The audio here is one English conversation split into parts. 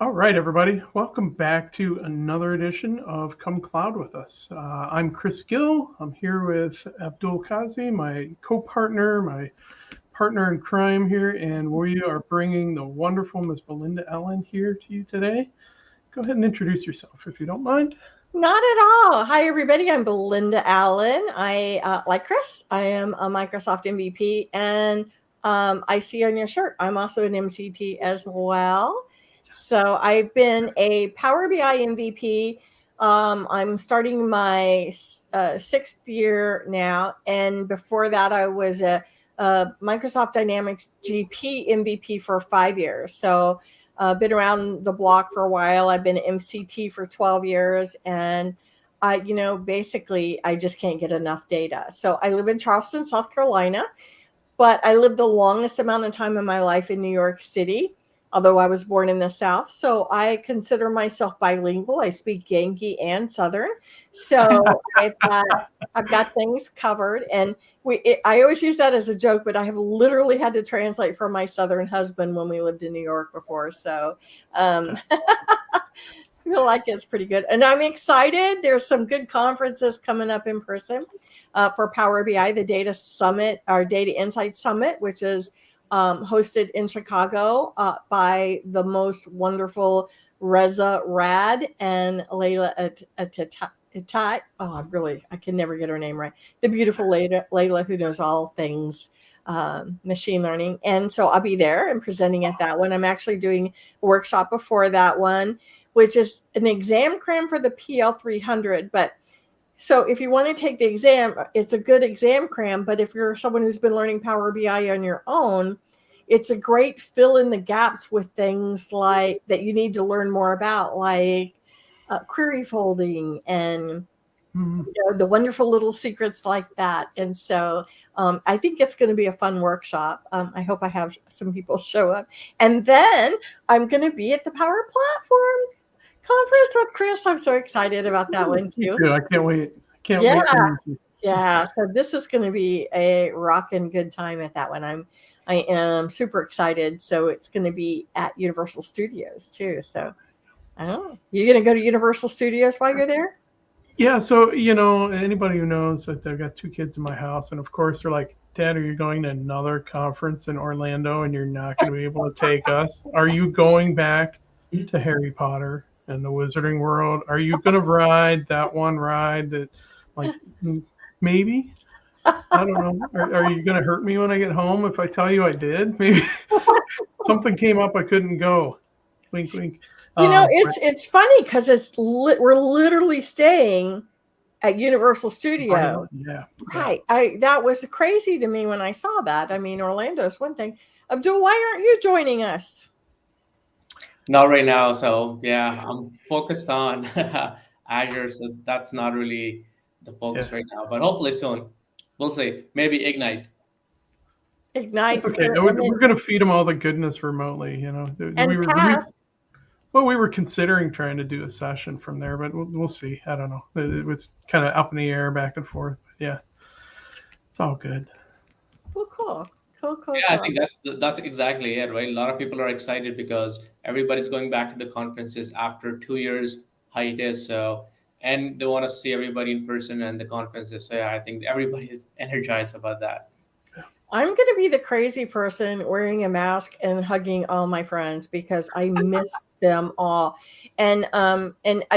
All right, everybody. Welcome back to another edition of Come Cloud with Us. I'm Chris Gill. I'm here with Abdul Kazi, my co-partner, my partner in crime here, and we are bringing the wonderful Miss Belinda Allen here to you today. Go ahead and introduce yourself if you don't mind. Not at all. Hi, everybody. I'm Belinda Allen. Like Chris, I am a Microsoft MVP, and I see on your shirt, I'm also an MCT as well. So I've been a Power BI MVP. I'm starting my sixth year now, and before that, I was a Microsoft Dynamics GP MVP for 5 years. So been around the block for a while. I've been MCT for 12 years, and basically, I just can't get enough data. So I live in Charleston, South Carolina, but I lived the longest amount of time in my life in New York City, although I was born in the South. So I consider myself bilingual. I speak Yankee and Southern. So I've got things covered. And I always use that as a joke, but I have literally had to translate for my Southern husband when we lived in New York before. So I feel like it's pretty good. And I'm excited. There's some good conferences coming up in person for Power BI, the Data Summit, our Data Insight Summit, which is hosted in Chicago by the most wonderful Reza Rad and Layla Itai. Oh, I can never get her name right. The beautiful Layla, who knows all things machine learning. And so I'll be there and presenting at that one. I'm actually doing a workshop before that one, which is an exam cram for the PL 300. But so if you want to take the exam, it's a good exam cram. But if you're someone who's been learning Power BI on your own, it's a great fill in the gaps with things like that you need to learn more about, like query folding and the wonderful little secrets like that. And so I think it's going to be a fun workshop. I hope I have some people show up. And then I'm going to be at the Power Platform conference with Chris. I'm so excited about that one Me too. too. I can't wait. Can't Yeah. wait to meet you. Yeah. So this is going to be a rocking good time at that one. I am super excited. So it's going to be at Universal Studios too. So I don't know. You going to go to Universal Studios while you're there? Yeah, so anybody who knows that I've got two kids in my house, and of course they're like, "Dad, are you going to another conference in Orlando, and you're not going to be able to take us? Are you going back to Harry Potter and the Wizarding World? Are you going to ride that one ride that, like, maybe? I don't know. Are you going to hurt me when I get home if I tell you I did? Maybe something came up I couldn't go. Wink, wink. It's funny because we're literally staying at Universal Right Studio. on. Yeah, yeah. Right. That was crazy to me when I saw that. I mean, Orlando is one thing. Abdul, why aren't you joining us? Not right now. So yeah, I'm focused on Azure. So that's not really the Yeah. focus right now. But hopefully soon, we'll see. Maybe Ignite. That's Ignite's okay. gonna We're going to feed them all the goodness remotely. and pass. We were considering trying to do a session from there, but we'll see. I don't know. It's kind of up in the air, back and forth. Yeah, it's all good. Well, cool. Cool, cool, Yeah, I cool. think that's exactly it, right? A lot of people are excited because everybody's going back to the conferences after 2 years hiatus. So and they want to see everybody in person and the conferences. So yeah, I think everybody is energized about that. I'm going to be the crazy person wearing a mask and hugging all my friends because I miss them all. And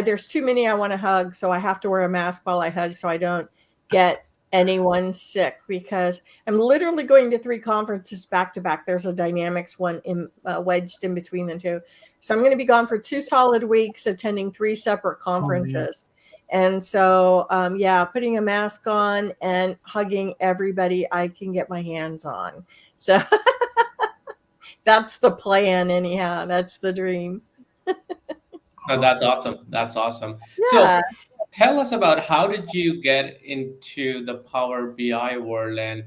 there's too many I want to hug, so I have to wear a mask while I hug so I don't get anyone sick because I'm literally going to 3 conferences back to back. There's a Dynamics one wedged in between the two. So I'm going to be gone for 2 solid weeks attending 3 separate Oh man. conferences. And so, yeah, putting a mask on and hugging everybody I can get my hands on. So that's the plan, anyhow. That's the dream. No, that's Awesome. awesome. That's awesome. So Yeah. tell us about how did you get into the Power BI world and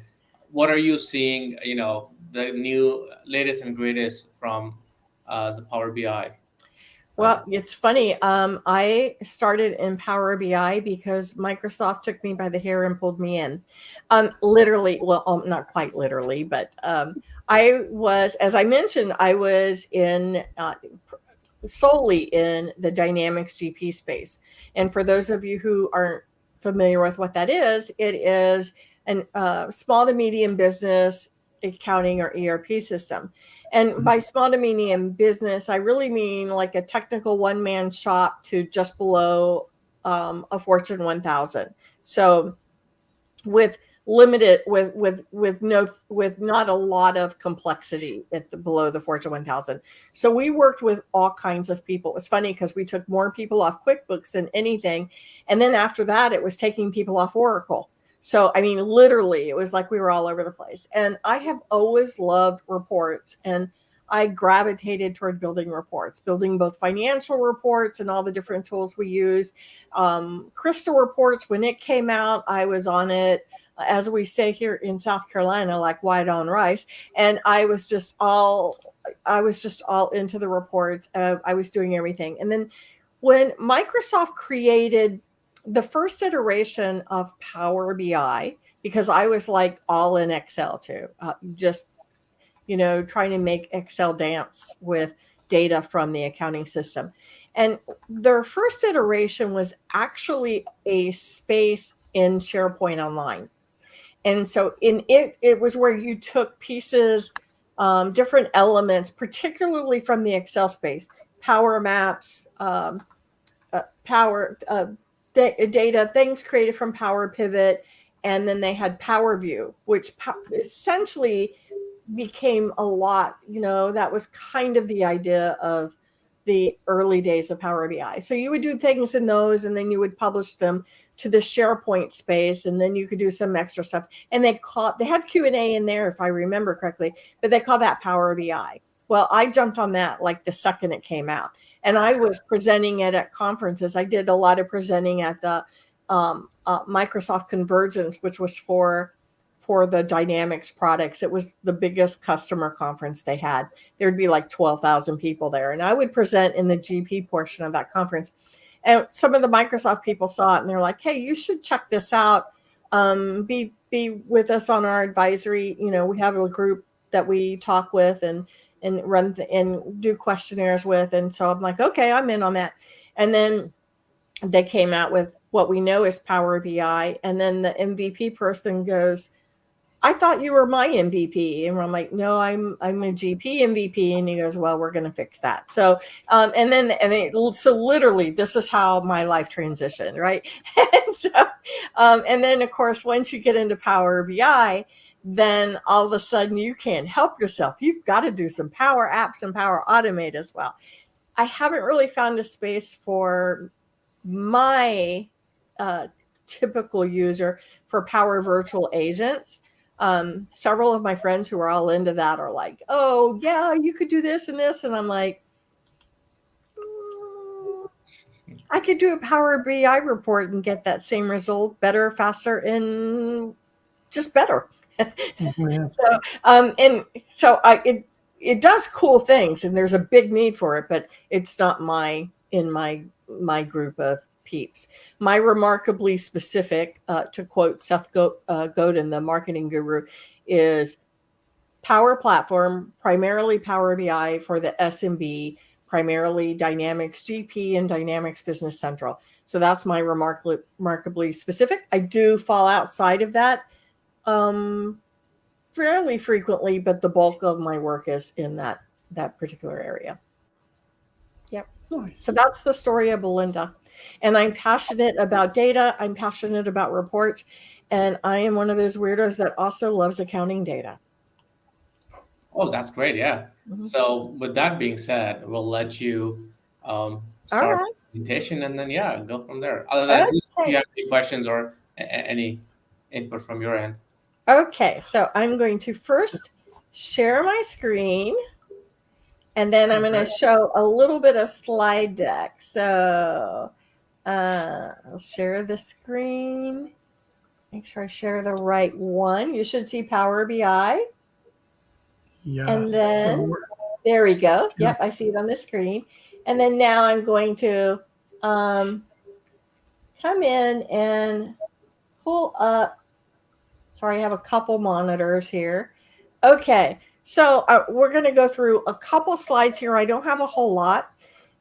what are you seeing, the new latest and greatest from the Power BI? Well, it's funny. I started in Power BI because Microsoft took me by the hair and pulled me in. Literally, well, not quite literally, but I was, as I mentioned, I was in solely in the Dynamics GP space. And for those of you who aren't familiar with what that is, it is a small to medium business accounting or ERP system. And by small to medium business, I really mean like a technical one-man shop to just below a Fortune 1000. So with limited with not a lot of complexity at below the Fortune 1000. So we worked with all kinds of people. It was funny because we took more people off QuickBooks than anything, and then after that it was taking people off Oracle. So I mean, literally, it was like we were all over the place. And I have always loved reports, and I gravitated toward building reports, building both financial reports and all the different tools we use. Crystal Reports, when it came out, I was on it, as we say here in South Carolina, like white on rice. And I was just all into the reports. I was doing everything. And then when Microsoft created the first iteration of Power BI, because I was like all in Excel too, just trying to make Excel dance with data from the accounting system. And their first iteration was actually a space in SharePoint Online. And so in it was where you took pieces, different elements, particularly from the Excel space, Power Maps, Power data, things created from Power Pivot, and then they had Power View, which essentially became a lot, that was kind of the idea of the early days of Power BI. So you would do things in those, and then you would publish them to the SharePoint space, and then you could do some extra stuff. And they had Q&A in there, if I remember correctly, but they called that Power BI. Well, I jumped on that like the second it came out, and I was presenting it at conferences. I did a lot of presenting at the Microsoft Convergence, which was for the Dynamics products. It was the biggest customer conference they had. There'd be like 12,000 people there. And I would present in the GP portion of that conference. And some of the Microsoft people saw it and they're like, hey, you should check this out. Be with us on our advisory. We have a group that we talk with and run and do questionnaires with. And so I'm like, okay, I'm in on that. And then they came out with what we know is Power BI. And then the MVP person goes, I thought you were my MVP. And I'm like, no, I'm a GP MVP. And he goes, well, we're going to fix that. So, so literally this is how my life transitioned. Right. And so, and then of course, once you get into Power BI, then all of a sudden you can't help yourself. You've got to do some Power Apps and Power Automate as well. I haven't really found a space for my typical user for Power Virtual Agents. Several of my friends who are all into that are like, oh yeah, you could do this and this. And I'm like, I could do a Power BI report and get that same result better, faster, and just better. Yeah. It does cool things, and there's a big need for it, but it's not my group of peeps. My remarkably specific, to quote Seth Godin, the marketing guru, is Power Platform, primarily Power BI for the SMB, primarily Dynamics GP and Dynamics Business Central. So that's my remarkably specific. I do fall outside of that fairly frequently, but the bulk of my work is in that particular area. Yep. Nice. So that's the story of Belinda. And I'm passionate about data. I'm passionate about reports. And I am one of those weirdos that also loves accounting data. Oh, that's great. Yeah. Mm-hmm. So with that being said, we'll let you start the presentation and then, go from there. Other than if you have any questions or any input from your end. Okay. So I'm going to first share my screen. And then I'm going to show a little bit of slide deck. So I'll share the screen. Make sure I share the right one. You should see Power BI. Yes. And then there we go. Yep, I see it on the screen. And then now I'm going to come in and pull up. Sorry, I have a couple monitors here. Okay. So we're going to go through a couple slides here. I don't have a whole lot.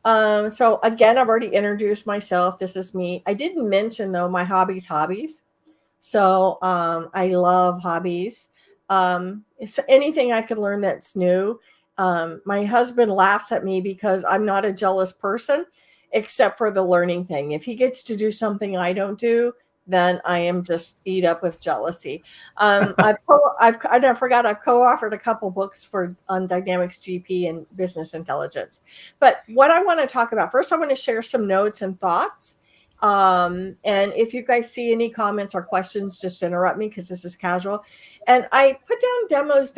So again, I've already introduced myself. This is me. I didn't mention though my hobbies. So I love hobbies. It's anything I could learn that's new. My husband laughs at me because I'm not a jealous person, except for the learning thing. If he gets to do something I don't do, then I am just eat up with jealousy. I forgot I've co-authored a couple books for on Dynamics GP and business intelligence. But what I want to talk about first, I want to share some notes and thoughts. And if you guys see any comments or questions, just interrupt me because this is casual. And I put down demos,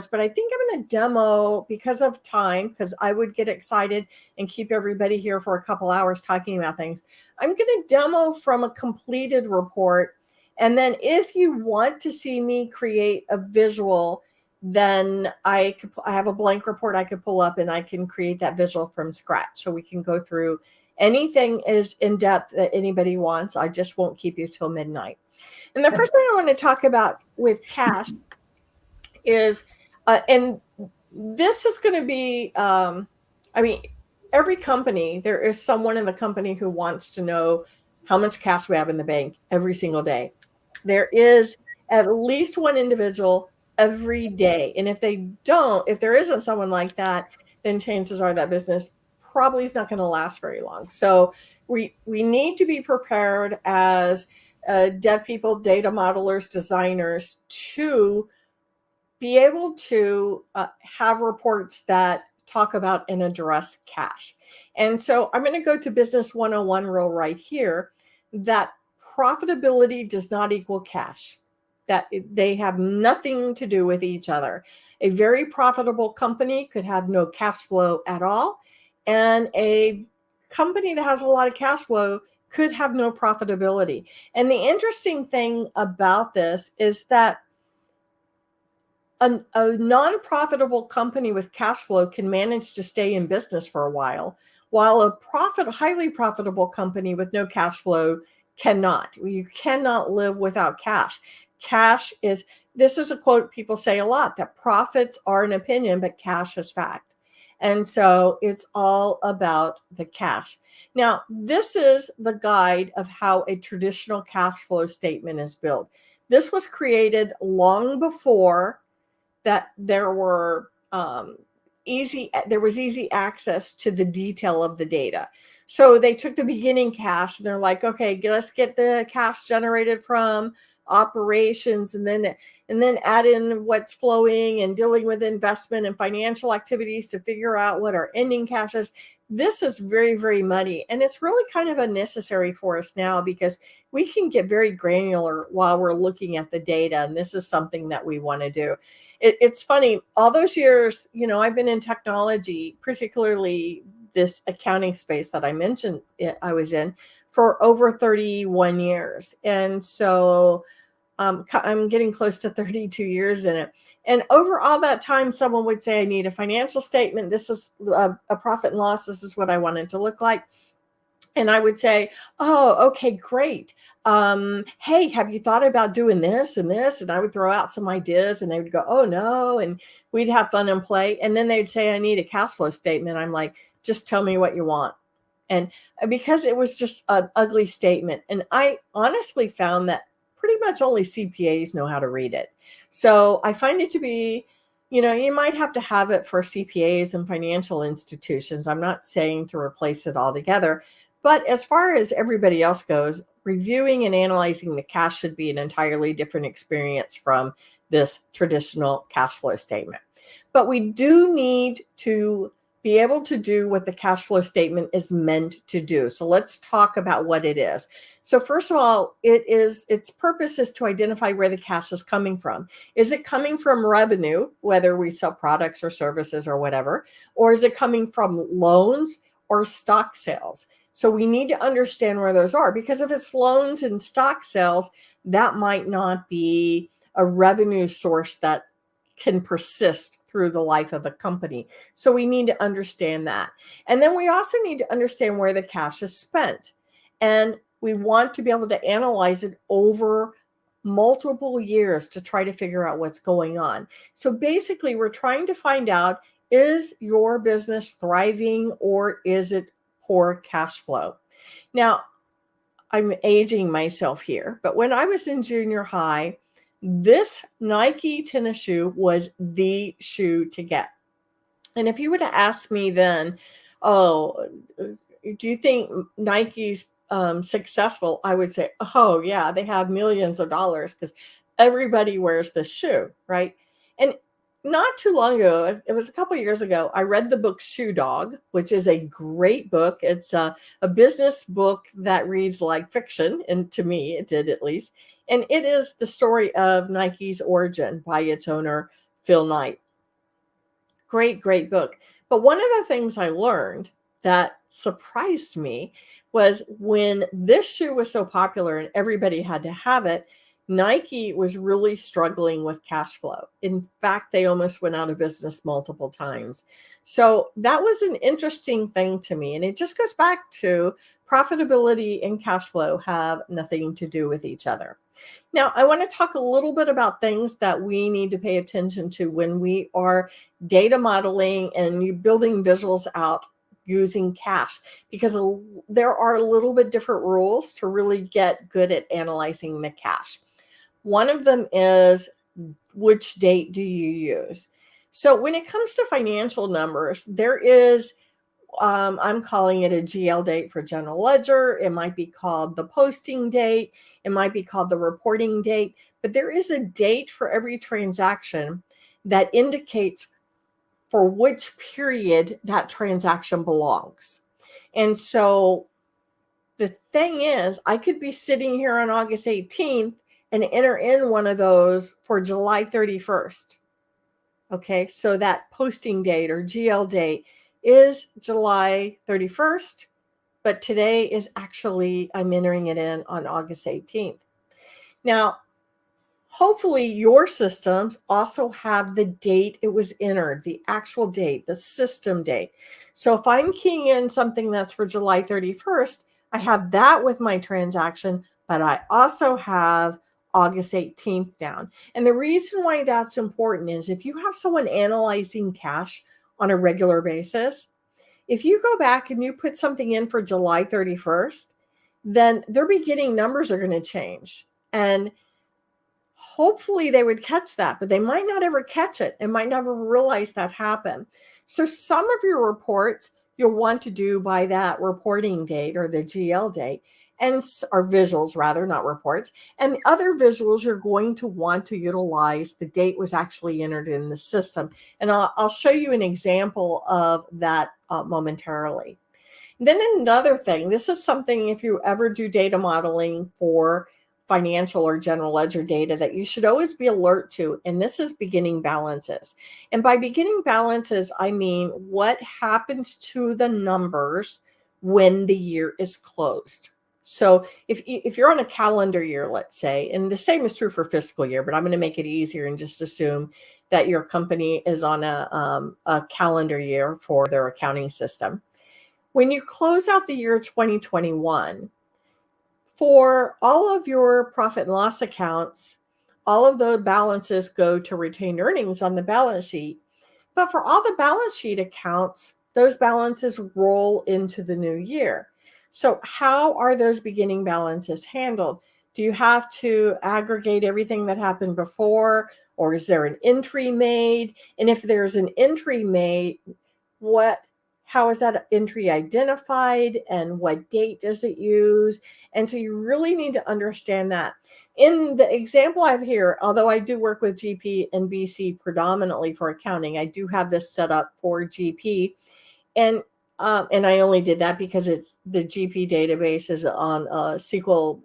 but I think I'm going to demo because of time, because I would get excited and keep everybody here for a couple hours talking about things. I'm going to demo from a completed report. And then if you want to see me create a visual, then I have a blank report I could pull up and I can create that visual from scratch. So we can go through anything is in depth that anybody wants. I just won't keep you till midnight. And the first thing I want to talk about with cash is, and this is going to be, I mean, every company, there is someone in the company who wants to know how much cash we have in the bank every single day. There is at least one individual every day. And if there isn't someone like that, then chances are that business probably is not going to last very long. So we need to be prepared as dev people, data modelers, designers to be able to have reports that talk about and address cash. And so I'm going to go to Business 101 rule right here, that profitability does not equal cash, that they have nothing to do with each other. A very profitable company could have no cash flow at all, and a company that has a lot of cash flow could have no profitability. And the interesting thing about this is that a non-profitable company with cash flow can manage to stay in business for a while a highly profitable company with no cash flow cannot. You cannot live without cash. This is a quote people say a lot, that profits are an opinion, but cash is fact. And so it's all about the cash. Now, this is the guide of how a traditional cash flow statement is built. This was created long before that there was easy access to the detail of the data. So they took the beginning cash and they're like, okay, let's get the cash generated from operations and then add in what's flowing and dealing with investment and financial activities to figure out what our ending cash is. This is very, very muddy, and it's really kind of unnecessary for us now because we can get very granular while we're looking at the data, and this is something that we want to do. It's funny, all those years, I've been in technology, particularly this accounting space that I mentioned I was in for over 31 years. And so I'm getting close to 32 years in it. And over all that time, someone would say, I need a financial statement. This is a profit and loss. This is what I want it to look like. And I would say, oh, okay, great. Hey, have you thought about doing this and this? And I would throw out some ideas and they would go, oh, no. And we'd have fun and play. And then they'd say, I need a cash flow statement. I'm like, just tell me what you want. And because it was just an ugly statement. And I honestly found that pretty much only CPAs know how to read it. So I find it to be, you might have to have it for CPAs and financial institutions. I'm not saying to replace it altogether. But as far as everybody else goes, reviewing and analyzing the cash should be an entirely different experience from this traditional cash flow statement. But we do need to be able to do what the cash flow statement is meant to do. So let's talk about what it is. So first of all, its purpose is to identify where the cash is coming from. Is it coming from revenue, whether we sell products or services or whatever, or is it coming from loans or stock sales? So we need to understand where those are, because if it's loans and stock sales, that might not be a revenue source that can persist through the life of a company. So we need to understand that. And then we also need to understand where the cash is spent. And we want to be able to analyze it over multiple years to try to figure out what's going on. So basically, we're trying to find out Is your business thriving or is it poor cash flow? Now, I'm aging myself here, but when I was in junior high, this Nike tennis shoe was the shoe to get. And if you would have asked me then, oh, do you think Nike's successful? I would say, oh, yeah, they have millions of dollars because everybody wears this shoe, right? And not too long ago, it was a couple of years ago, I read the book Shoe Dog, which is a great book. It's a business book that reads like fiction, and to me, it did at least. And it is the story of Nike's origin by its owner, Phil Knight. Great, great book. But one of the things I learned that surprised me was when this shoe was so popular and everybody had to have it, Nike was really struggling with cash flow. In fact, they almost went out of business multiple times. So that was an interesting thing to me. And it just goes back to profitability and cash flow have nothing to do with each other. Now, I want to talk a little bit about things that we need to pay attention to when we are data modeling and you building visuals out using cash, because there are a little bit different rules to really get good at analyzing the cash. One of them is, which date do you use? So when it comes to financial numbers, there is I'm calling it a GL date for general ledger. It might be called the posting date. It might be called the reporting date. But there is a date for every transaction that indicates for which period that transaction belongs. And so the thing is, I could be sitting here on August 18th and enter in one of those for July 31st. Okay, so that posting date or GL date is July 31st, but today is actually, I'm entering it in on August 18th. Now, hopefully your systems also have the date it was entered, the actual date, the system date. So if I'm keying in something that's for July 31st, I have that with my transaction, but I also have August 18th down. And the reason why that's important is if you have someone analyzing cash on a regular basis, if you go back and you put something in for July 31st, then their beginning numbers are going to change. And hopefully they would catch that, but they might not ever catch it and might never realize that happened. So some of your reports you'll want to do by that reporting date or the GL date, and or visuals rather, not reports. And the other visuals you're going to want to utilize the date was actually entered in the system. And I'll show you an example of that momentarily. Then another thing, this is something if you ever do data modeling for financial or general ledger data that you should always be alert to, and this is beginning balances. And by beginning balances, I mean what happens to the numbers when the year is closed. So if you're on a calendar year, let's say, and the same is true for fiscal year, but I'm going to make it easier and just assume that your company is on a calendar year for their accounting system. When you close out the year 2021, for all of your profit and loss accounts, all of the balances go to retained earnings on the balance sheet. But for all the balance sheet accounts, those balances roll into the new year. So how are those beginning balances handled? Do you have to aggregate everything that happened before, or is there an entry made? And if there's an entry made, how is that entry identified and what date does it use? And so you really need to understand that. In the example I have here, although I do work with GP and BC predominantly for accounting, I do have this set up for GP. And I only did that because it's the GP database is on SQL,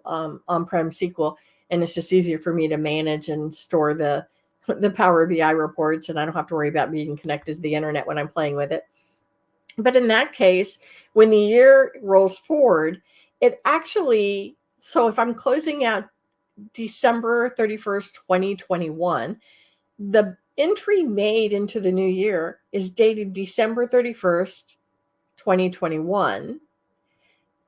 on-prem SQL, and it's just easier for me to manage and store the Power BI reports, and I don't have to worry about being connected to the internet when I'm playing with it. But in that case, when the year rolls forward, it actually, so if I'm closing out December 31st, 2021, the entry made into the new year is dated December 31st, 2021,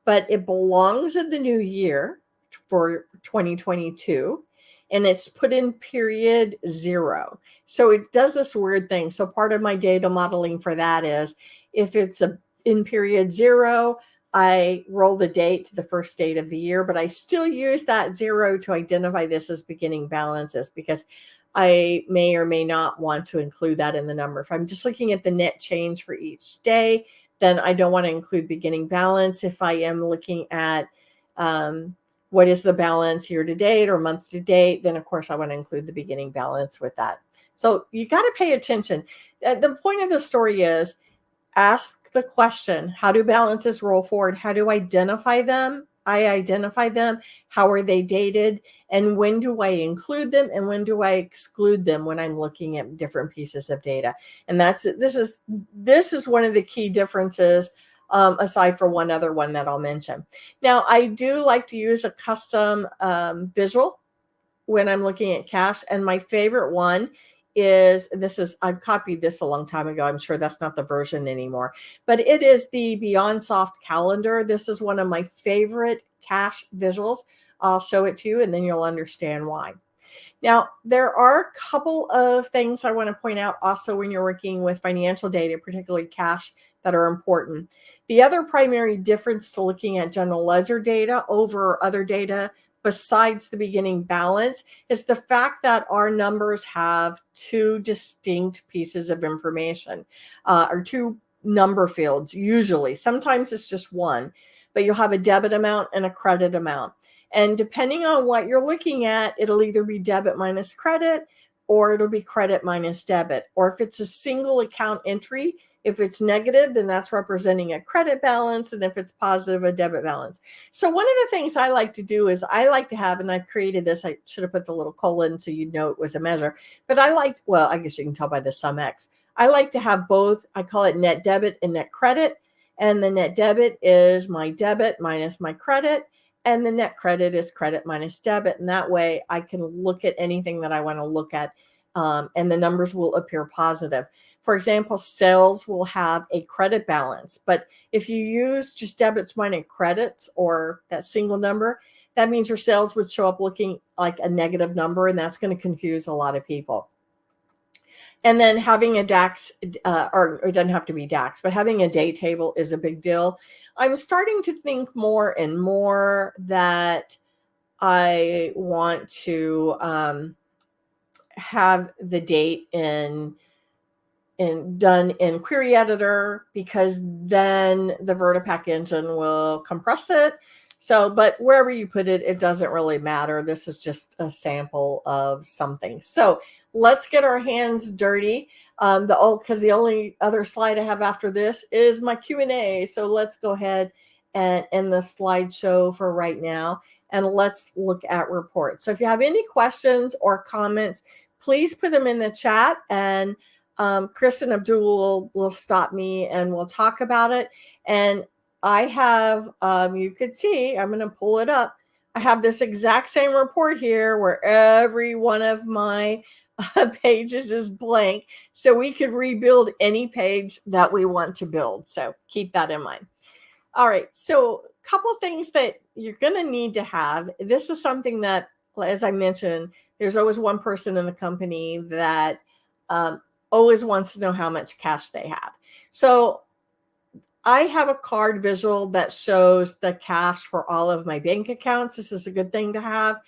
but it belongs in the new year for 2022. and it's put in period 0. So it does this weird thing. So part of my data modeling for that is if it's in period 0, I roll the date to the first date of the year, but I still use that 0 to identify this as beginning balances, because I may or may not want to include that in the number. If I'm just looking at the net change for each day, then I don't want to include beginning balance. If I am looking at what is the balance year to date or month to date, then of course I want to include the beginning balance with that. So you got to pay attention. The point of the story is, ask the question, how do balances roll forward? How do I identify them? I identify them. How are they dated? And when do I include them? And when do I exclude them when I'm looking at different pieces of data? And this is one of the key differences, aside for one other one that I'll mention. Now, I do like to use a custom visual when I'm looking at cash. And my favorite one is, I copied this a long time ago. I'm sure that's not the version anymore, but it is the BeyondSoft calendar. This is one of my favorite cash visuals. I'll show it to you and then you'll understand why. Now, there are a couple of things I want to point out also when you're working with financial data, particularly cash, that are important. The other primary difference to looking at general ledger data over other data besides the beginning balance is the fact that our numbers have two distinct pieces of information, or two number fields usually. Sometimes it's just one, but you'll have a debit amount and a credit amount. And depending on what you're looking at, it'll either be debit minus credit, or it'll be credit minus debit. Or if it's a single account entry, if it's negative, then that's representing a credit balance. And if it's positive, a debit balance. So one of the things I like to do is I like to have, and I've created this, I should have put the little colon so you'd know it was a measure, but well, I guess you can tell by the sum X. I like to have both. I call it net debit and net credit. And the net debit is my debit minus my credit. And the net credit is credit minus debit. And that way I can look at anything that I want to look at, and the numbers will appear positive. For example, sales will have a credit balance. But if you use just debits minus credits, or that single number, that means your sales would show up looking like a negative number, and that's going to confuse a lot of people. And then having a DAX, or it doesn't have to be DAX, but having a day table is a big deal. I'm starting to think more and more that I want to have the date done in Query Editor, because then the VertiPack engine will compress it. So, but wherever you put it, it doesn't really matter. This is just a sample of something. So let's get our hands dirty. Because the only other slide I have after this is my Q&A. So let's go ahead and end the slideshow for right now, and let's look at reports. So if you have any questions or comments, please put them in the chat, and Chris and Abdul will stop me and we'll talk about it. And I have, you could see, I'm going to pull it up. I have this exact same report here where every one of my pages is blank. So we could rebuild any page that we want to build. So keep that in mind. All right. So a couple of things that you're going to need to have. This is something that, as I mentioned, there's always one person in the company that always wants to know how much cash they have. So I have a card visual that shows the cash for all of my bank accounts. This is a good thing to have.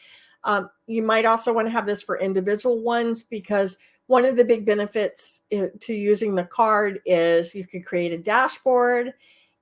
You might also want to have this for individual ones, because one of the big benefits to using the card is you could create a dashboard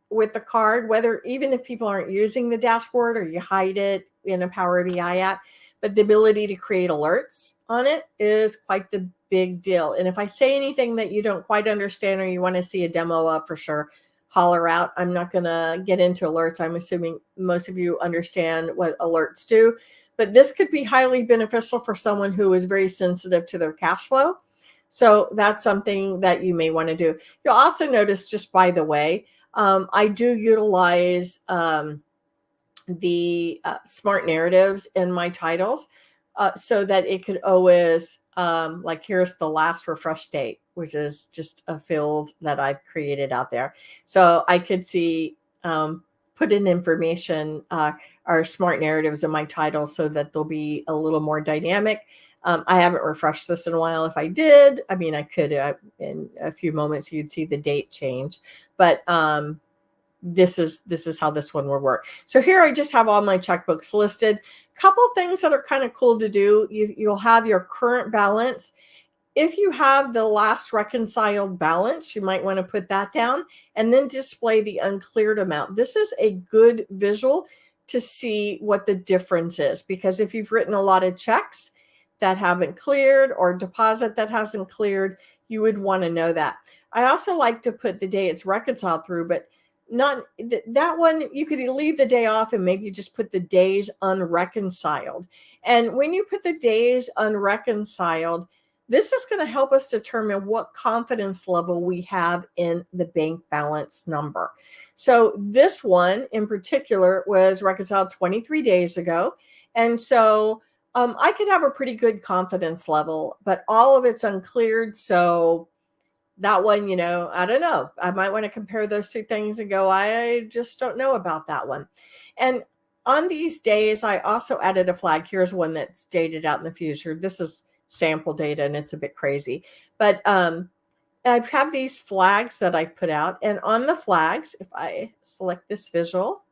with the card, even if people aren't using the dashboard, or you hide it in a Power BI app. But the ability to create alerts on it is quite the big deal. And if I say anything that you don't quite understand, or you want to see a demo of, for sure, holler out. I'm not going to get into alerts. I'm assuming most of you understand what alerts do, but this could be highly beneficial for someone who is very sensitive to their cash flow. So that's something that you may want to do. You'll also notice, just by the way, I do utilize the smart narratives in my titles, so that it could always, like, here's the last refresh date, which is just a field that I've created out there. So I could see put in information or smart narratives in my title so that they'll be a little more dynamic. I haven't refreshed this in a while. If I did, I mean, I could in a few moments, you'd see the date change, but this is how this one will work. So here I just have all my checkbooks listed. Couple things that are kind of cool to do. You'll have your current balance. If you have the last reconciled balance, you might want to put that down and then display the uncleared amount. This is a good visual to see what the difference is, because if you've written a lot of checks that haven't cleared or deposit that hasn't cleared, you would want to know that. I also like to put the day it's reconciled through, but not that one. You could leave the day off and maybe just put the days unreconciled. And when you put the days unreconciled, this is going to help us determine what confidence level we have in the bank balance number. So this one in particular was reconciled 23 days ago. And so I could have a pretty good confidence level, but all of it's uncleared. So that one, I don't know. I might want to compare those two things and go, I just don't know about that one. And on these days, I also added a flag. Here's one that's dated out in the future. This is sample data and it's a bit crazy, but I have these flags that I put out, and on the flags, if I select this visual,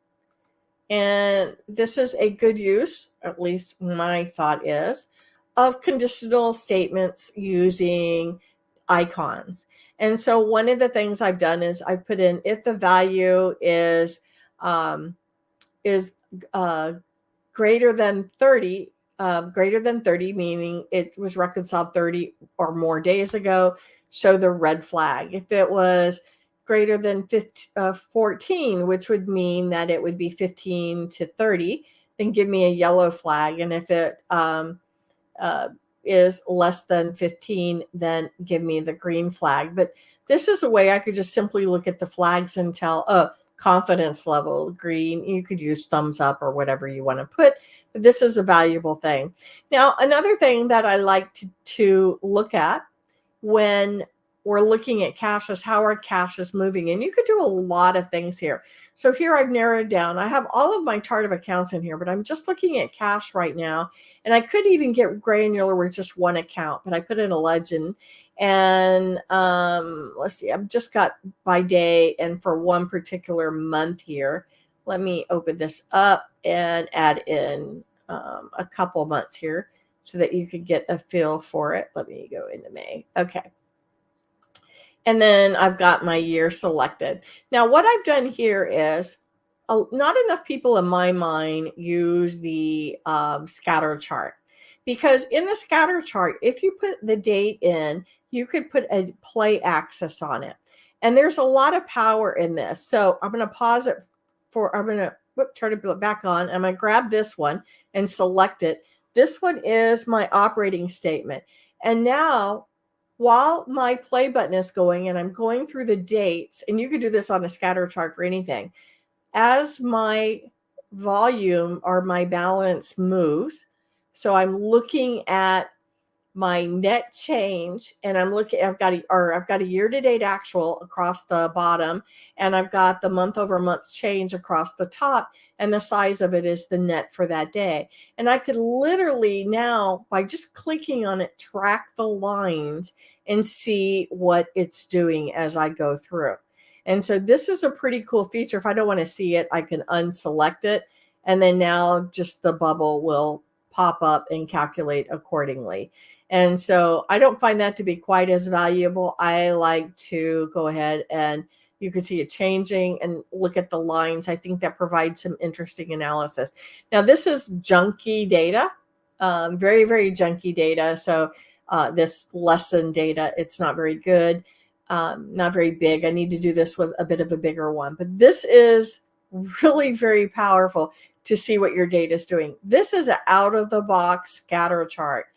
and this is a good use, at least my thought is, of conditional statements using icons. And so one of the things I've done is I've put in if the value is greater than 30, meaning it was reconciled 30 or more days ago, show the red flag. If it was greater than 14, which would mean that it would be 15 to 30, then give me a yellow flag. And if it is less than 15, then give me the green flag. But this is a way I could just simply look at the flags and tell, oh, confidence level green. You could use thumbs up or whatever you want to put, but this is a valuable thing. Now, another thing that I like to look at when we're looking at cash is how our cash is moving. And you could do a lot of things here. So here I've narrowed down. I have all of my chart of accounts in here, but I'm just looking at cash right now. And I could even get granular with just one account, but I put in a legend. And let's see, I've just got by day and for one particular month here. Let me open this up and add in a couple months here so that you could get a feel for it. Let me go into May. Okay. And then I've got my year selected. Now, what I've done here is not enough people in my mind use the scatter chart, because in the scatter chart, if you put the date in, you could put a play axis on it. And there's a lot of power in this. So I'm going to pause it I'm going to turn it back on. I'm going to grab this one and select it. This one is my operating statement. And now, while my play button is going and I'm going through the dates, and you could do this on a scatter chart for anything, as my volume or my balance moves, so I'm looking at my net change, and I've got a year-to-date actual across the bottom, and I've got the month-over-month change across the top, and the size of it is the net for that day. And I could literally now, by just clicking on it, track the lines and see what it's doing as I go through. And so this is a pretty cool feature. If I don't want to see it, I can unselect it, and then now just the bubble will pop up and calculate accordingly. And so I don't find that to be quite as valuable. I like to go ahead and you can see it changing and look at the lines. I think that provides some interesting analysis. Now, this is junky data, very, very junky data. So this lesson data, it's not very good, not very big. I need to do this with a bit of a bigger one. But this is really very powerful to see what your data is doing. This is an out-of-the-box scatter chart.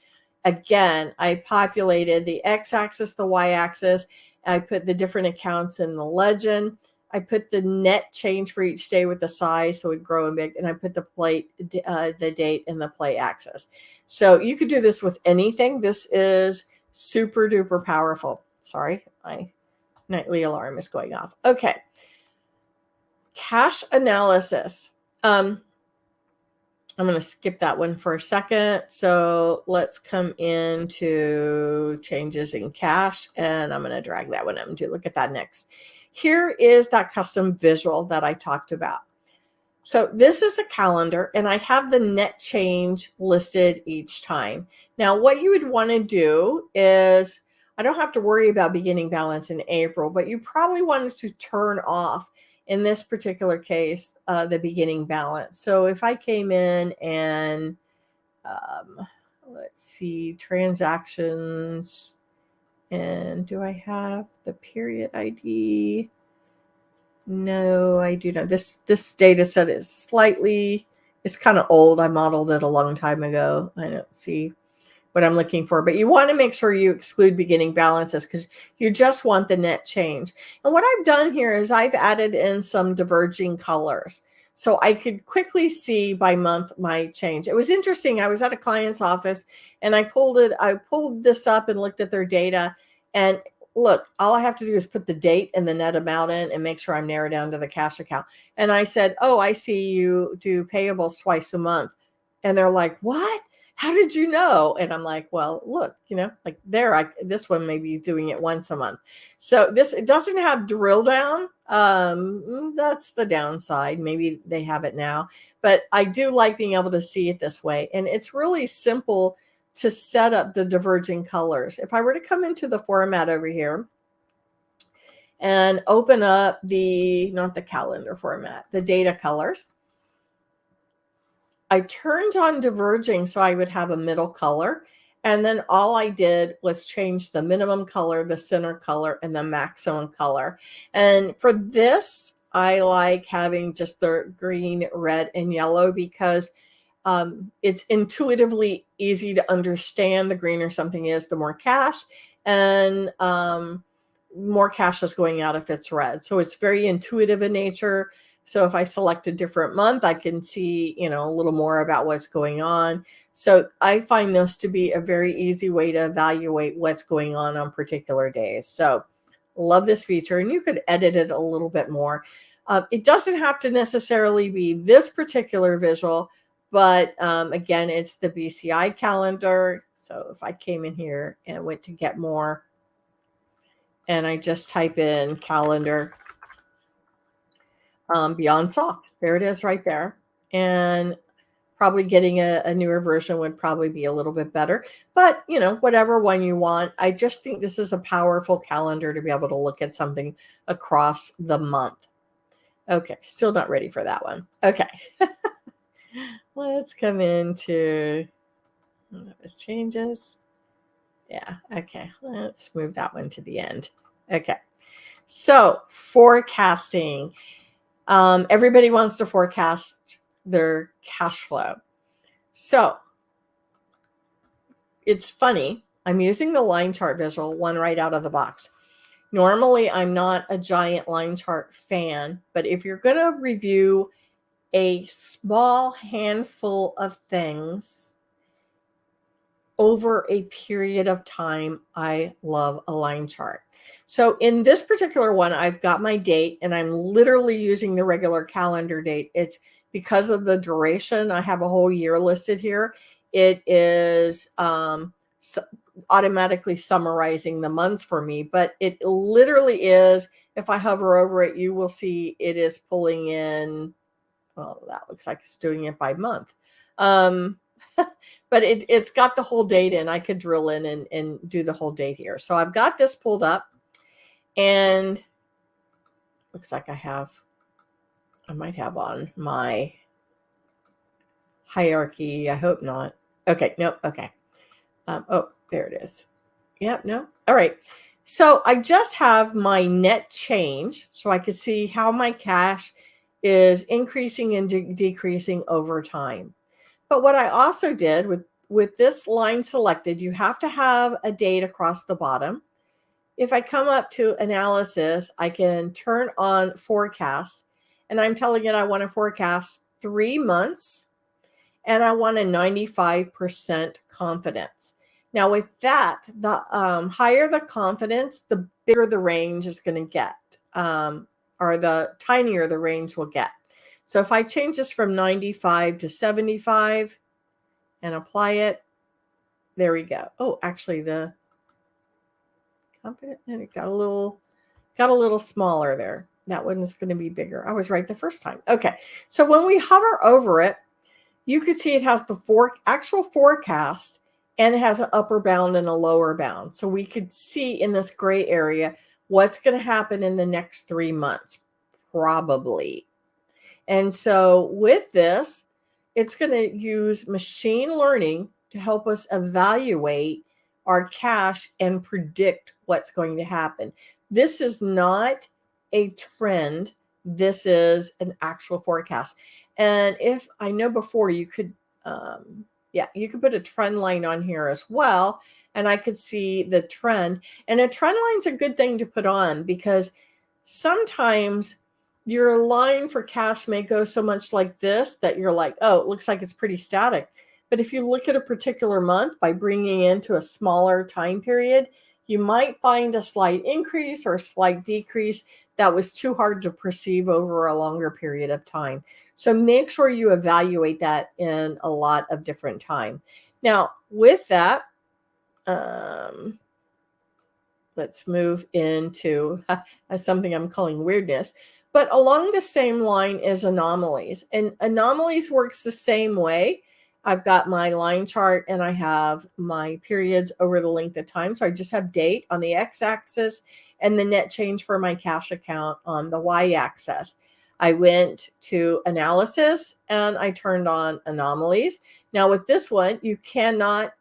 Again, I populated the x-axis, the y-axis. I put the different accounts in the legend. I put the net change for each day with the size, so it would grow and big. And I put the date in the play axis. So you could do this with anything. This is super duper powerful. Sorry, my nightly alarm is going off. Okay. cash analysis. I'm going to skip that one for a second. So let's come into changes in cash, and I'm going to drag that one up and do look at that next. Here is that custom visual that I talked about. So this is a calendar, and I have the net change listed each time. Now, what you would want to do is, I don't have to worry about beginning balance in April, but you probably wanted to turn off, in this particular case, the beginning balance. So if I came in and let's see, transactions, and do I have the period ID? No, I do not. This data set is slightly, it's kind of old. I modeled it a long time ago. I don't see what I'm looking for, but you want to make sure you exclude beginning balances because you just want the net change. And what I've done here is I've added in some diverging colors so I could quickly see by month my change. It was interesting. I was at a client's office and I pulled this up and looked at their data, and look, all I have to do is put the date and the net amount in and make sure I'm narrowed down to the cash account. And I said, oh, I see you do payables twice a month. And they're like, what? How did you know? And I'm like, well, look, like there, this one may be doing it once a month. So it doesn't have drill down. That's the downside. Maybe they have it now, but I do like being able to see it this way. And it's really simple to set up the diverging colors. If I were to come into the format over here and open up not the calendar format, the data colors, I turned on diverging so I would have a middle color. And then all I did was change the minimum color, the center color, and the maximum color. And for this, I like having just the green, red, and yellow because it's intuitively easy to understand. The greener something is, the more cash, and more cash is going out if it's red. So it's very intuitive in nature. So if I select a different month, I can see, a little more about what's going on. So I find this to be a very easy way to evaluate what's going on particular days. So love this feature, and you could edit it a little bit more. It doesn't have to necessarily be this particular visual, but again, it's the BCI calendar. So if I came in here and went to get more, and I just type in calendar, Beyond Soft, there it is right there. And probably getting a newer version would probably be a little bit better, but whatever one you want. I just think this is a powerful calendar to be able to look at something across the month. Okay, still not ready for that one. Okay. Let's come into this changes. Yeah, okay. Let's move that one to the end. Okay. So forecasting. Everybody wants to forecast their cash flow. So it's funny. I'm using the line chart visual one right out of the box. Normally, I'm not a giant line chart fan, but if you're going to review a small handful of things over a period of time, I love a line chart. So in this particular one, I've got my date, and I'm literally using the regular calendar date. It's because of the duration. I have a whole year listed here. It is automatically summarizing the months for me, but it literally is, if I hover over it, you will see it is pulling in, well, that looks like it's doing it by month. But it's got the whole date in. I could drill in and do the whole date here. So I've got this pulled up, and looks like I might have on my hierarchy. I hope not. Okay, nope. Okay. Oh, there it is. Yep, no. All right. So I just have my net change, so I can see how my cash is increasing and decreasing over time. But what I also did with this line selected, you have to have a date across the bottom. If I come up to analysis, I can turn on forecast, and I'm telling it I want to forecast 3 months, and I want a 95% confidence. Now with that, the higher the confidence, the bigger the range is going to get. or the tinier the range will get. So if I change this from 95 to 75 and apply it, there we go. Oh, actually the confident, and it got a little smaller there. That one is going to be bigger. I was right the first time. Okay. So when we hover over it, you can see it has the actual forecast, and it has an upper bound and a lower bound. So we could see in this gray area what's going to happen in the next 3 months, probably. And so with this, it's going to use machine learning to help us evaluate our cash and predict what's going to happen. This is not a trend. This is an actual forecast. And if I know before you could, you could put a trend line on here as well. And I could see the trend. And a trend line is a good thing to put on, because sometimes your line for cash may go so much like this that you're like, oh, it looks like it's pretty static. But if you look at a particular month by bringing into a smaller time period, you might find a slight increase or a slight decrease that was too hard to perceive over a longer period of time. So make sure you evaluate that in a lot of different time. Now, with that, let's move into something I'm calling weirdness. But along the same line is anomalies. And anomalies works the same way. I've got my line chart and I have my periods over the length of time. So I just have date on the x-axis and the net change for my cash account on the y-axis. I went to analysis and I turned on anomalies. Now with this one, you cannot,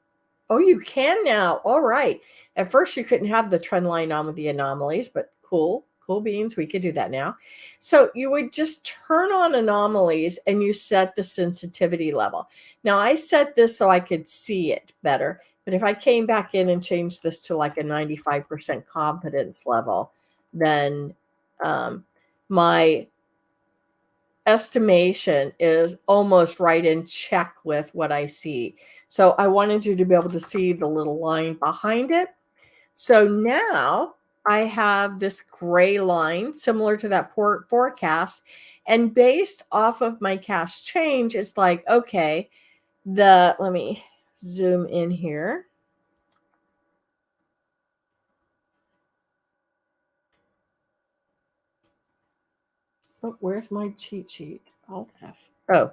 oh, you can now. All right. At first you couldn't have the trend line on with the anomalies, but cool beans. We could do that now. So you would just turn on anomalies and you set the sensitivity level. Now I set this so I could see it better, but if I came back in and changed this to like a 95% confidence level, then my estimation is almost right in check with what I see. So I wanted you to be able to see the little line behind it. So now I have this gray line similar to that forecast. And based off of my cash change, it's like, okay, let me zoom in here. Oh, where's my cheat sheet? Alt F. Oh,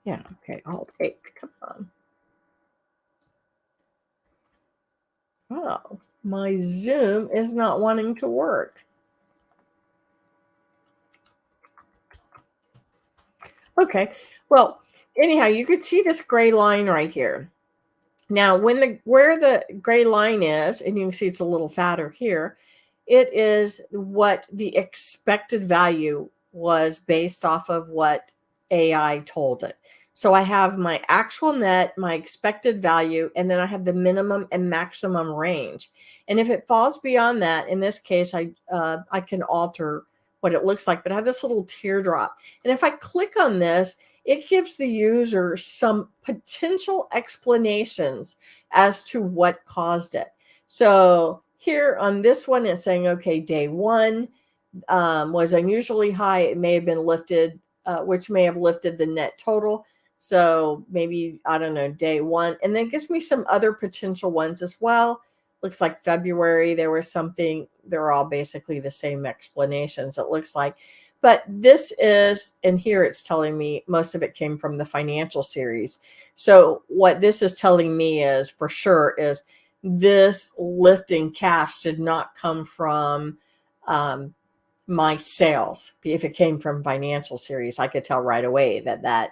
yeah. Okay. Alt 8. Come on. Oh, my Zoom is not wanting to work. Okay. Well, anyhow, you could see this gray line right here. Now, where the gray line is, and you can see it's a little fatter here, it is what the expected value was based off of what AI told it. So I have my actual net, my expected value, and then I have the minimum and maximum range. And if it falls beyond that, in this case, I can alter what it looks like, but I have this little teardrop. And if I click on this, it gives the user some potential explanations as to what caused it. So here on this one, it's saying, okay, day one was unusually high. It may have been lifted, which may have lifted the net total. So maybe, I don't know, day one. And then it gives me some other potential ones as well. Looks like February, there was something. They're all basically the same explanations, it looks like. But this is, and here it's telling me most of it came from the financial series. So what this is telling me is, for sure, is this lifting cash did not come from my sales. If it came from financial series, I could tell right away that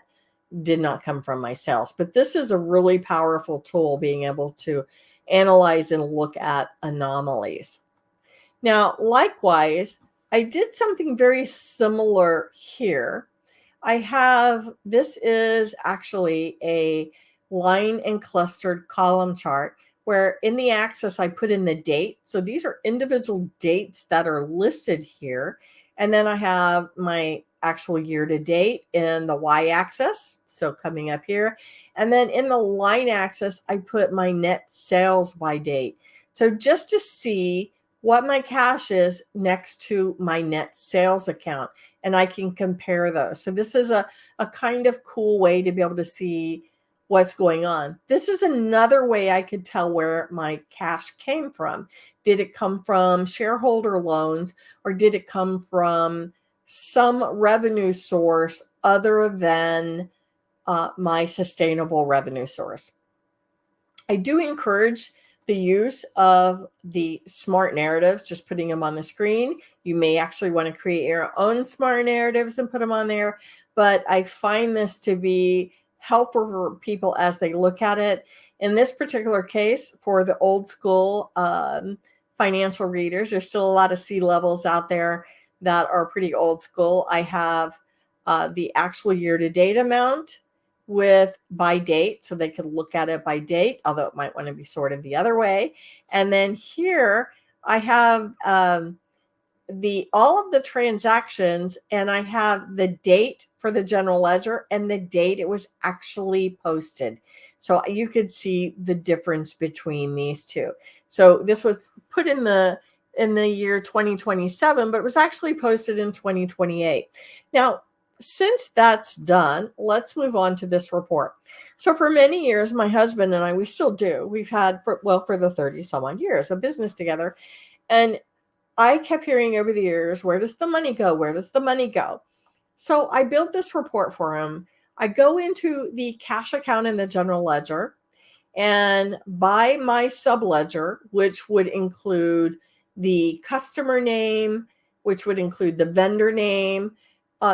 did not come from my sales. But this is a really powerful tool, being able to analyze and look at anomalies. Now, likewise, I did something very similar here. This is actually a line and clustered column chart where in the axis I put in the date. So these are individual dates that are listed here. And then I have my actual year to date in the y-axis, so coming up here. And then in the line axis, I put my net sales by date. So just to see what my cash is next to my net sales account, and I can compare those. So this is a kind of cool way to be able to see what's going on. This is another way I could tell where my cash came from. Did it come from shareholder loans, or did it come from some revenue source other than my sustainable revenue source? I do encourage the use of the smart narratives, just putting them on the screen. You may actually want to create your own smart narratives and put them on there, but I find this to be helpful for people as they look at it. In this particular case, for the old school financial readers, there's still a lot of C-levels out there that are pretty old school. I have the actual year-to-date amount with by date, so they could look at it by date, although it might want to be sorted the other way. And then here I have all of the transactions, and I have the date for the general ledger and the date it was actually posted. So you could see the difference between these two. So this was put in the year 2027, but it was actually posted in 2028. Now, since that's done, let's move on to this report. So for many years, my husband and I, we still do. We've had, for the 30 some odd years of business together. And I kept hearing over the years, where does the money go? Where does the money go? So I built this report for him. I go into the cash account in the general ledger, and by my subledger, which would include the customer name, which would include the vendor name,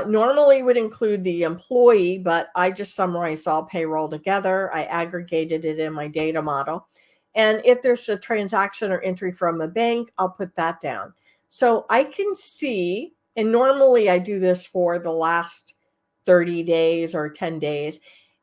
normally would include the employee, but I just summarized all payroll together. I aggregated it in my data model. And if there's a transaction or entry from a bank, I'll put that down. So I can see, and normally I do this for the last 30 days or 10 days,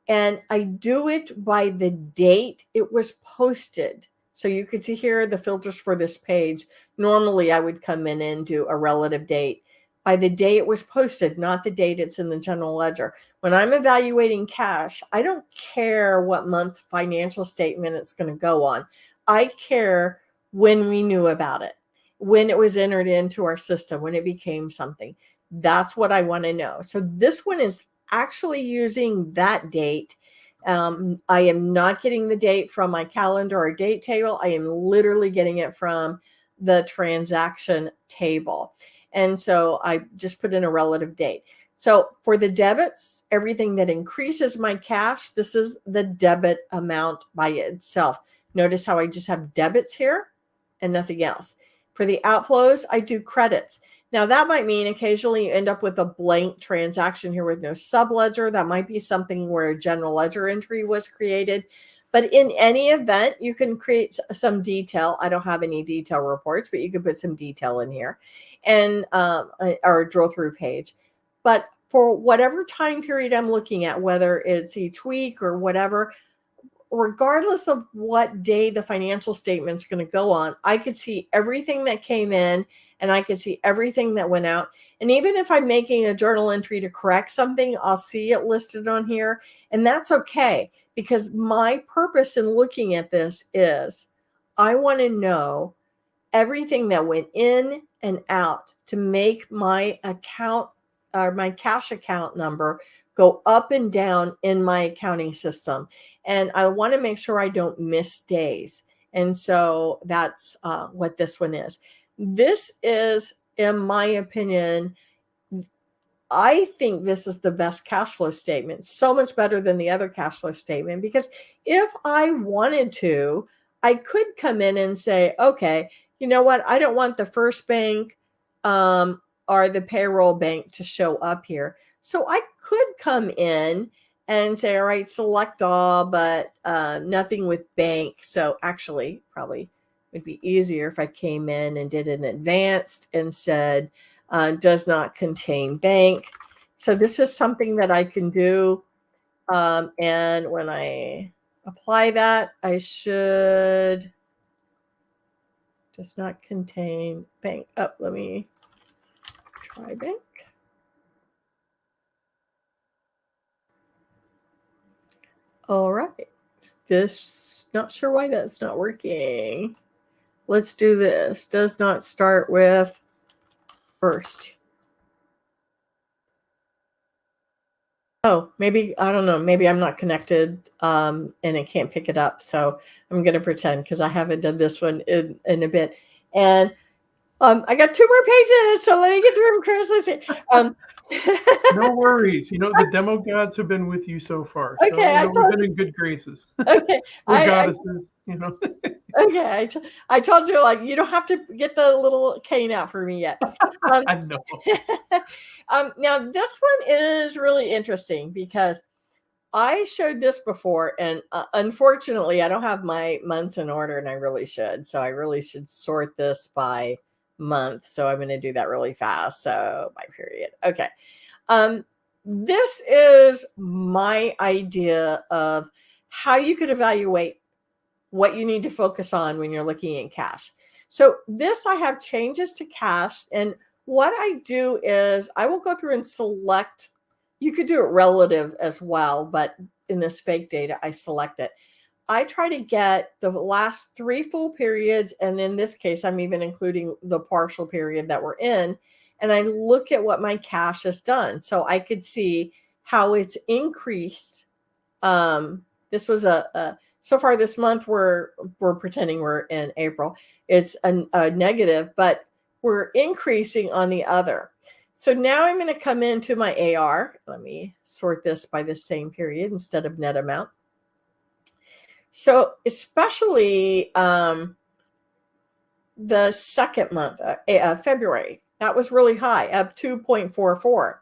and I do it by the date it was posted. So you can see here the filters for this page. Normally I would come in and do a relative date by the day it was posted, not the date it's in the general ledger. When I'm evaluating cash, I don't care what month financial statement it's going to go on. I care when we knew about it, when it was entered into our system, when it became something. That's what I want to know. So this one is actually using that date. I am not getting the date from my calendar or date table. I am literally getting it from the transaction table. And so I just put in a relative date. So for the debits, everything that increases my cash, this is the debit amount by itself. Notice how I just have debits here and nothing else. For the outflows, I do credits. Now that might mean occasionally you end up with a blank transaction here with no subledger. That might be something where a general ledger entry was created. But in any event, you can create some detail. I don't have any detail reports, but you can put some detail in here, and or a drill through page. But for whatever time period I'm looking at, whether it's each week or whatever, regardless of what day the financial statement's going to go on, I could see everything that came in and I could see everything that went out. And even if I'm making a journal entry to correct something, I'll see it listed on here. And that's okay, because my purpose in looking at this is I want to know everything that went in and out to make my account or my cash account number go up and down in my accounting system. And I want to make sure I don't miss days. And so that's what this one is. This is, in my opinion, I think this is the best cash flow statement, so much better than the other cash flow statement, because if I wanted to, I could come in and say, okay, you know what? I don't want the first bank or the payroll bank to show up here. So I could come in and say, all right, select all, but nothing with bank. So actually, probably would be easier if I came in and did an advanced and said, does not contain bank. So this is something that I can do. And when I apply that, I should does not contain bank. Oh, let me try bank. All right. This, not sure why that's not working. let's do this. Does not start with first. Oh, maybe, I don't know. Maybe I'm not connected and it can't pick it up. So I'm going to pretend because I haven't done this one in a bit. And I got 2 more pages. So let me get through them, Chris. Let's see. No worries. The demo gods have been with you so far. So, Okay, we've been in good graces. Okay. We're goddesses, Okay. I told you, like, you don't have to get the little cane out for me yet. I know. Now, this one is really interesting because I showed this before, and unfortunately, I don't have my months in order, and I really should. So I really should sort this by month. So I'm going to do that really fast. So by period. Okay. This is my idea of how you could evaluate what you need to focus on when you're looking at cash. So this, I have changes to cash. And what I do is I will go through and select, you could do it relative as well, but in this fake data, I select it. I try to get the last 3 full periods. And in this case, I'm even including the partial period that we're in. And I look at what my cash has done. So I could see how it's increased. This was so far this month, we're pretending we're in April. It's a negative, but we're increasing on the other. So now I'm going to come into my AR. Let me sort this by the same period instead of net amount. So especially the second month, February, that was really high, up 2.44.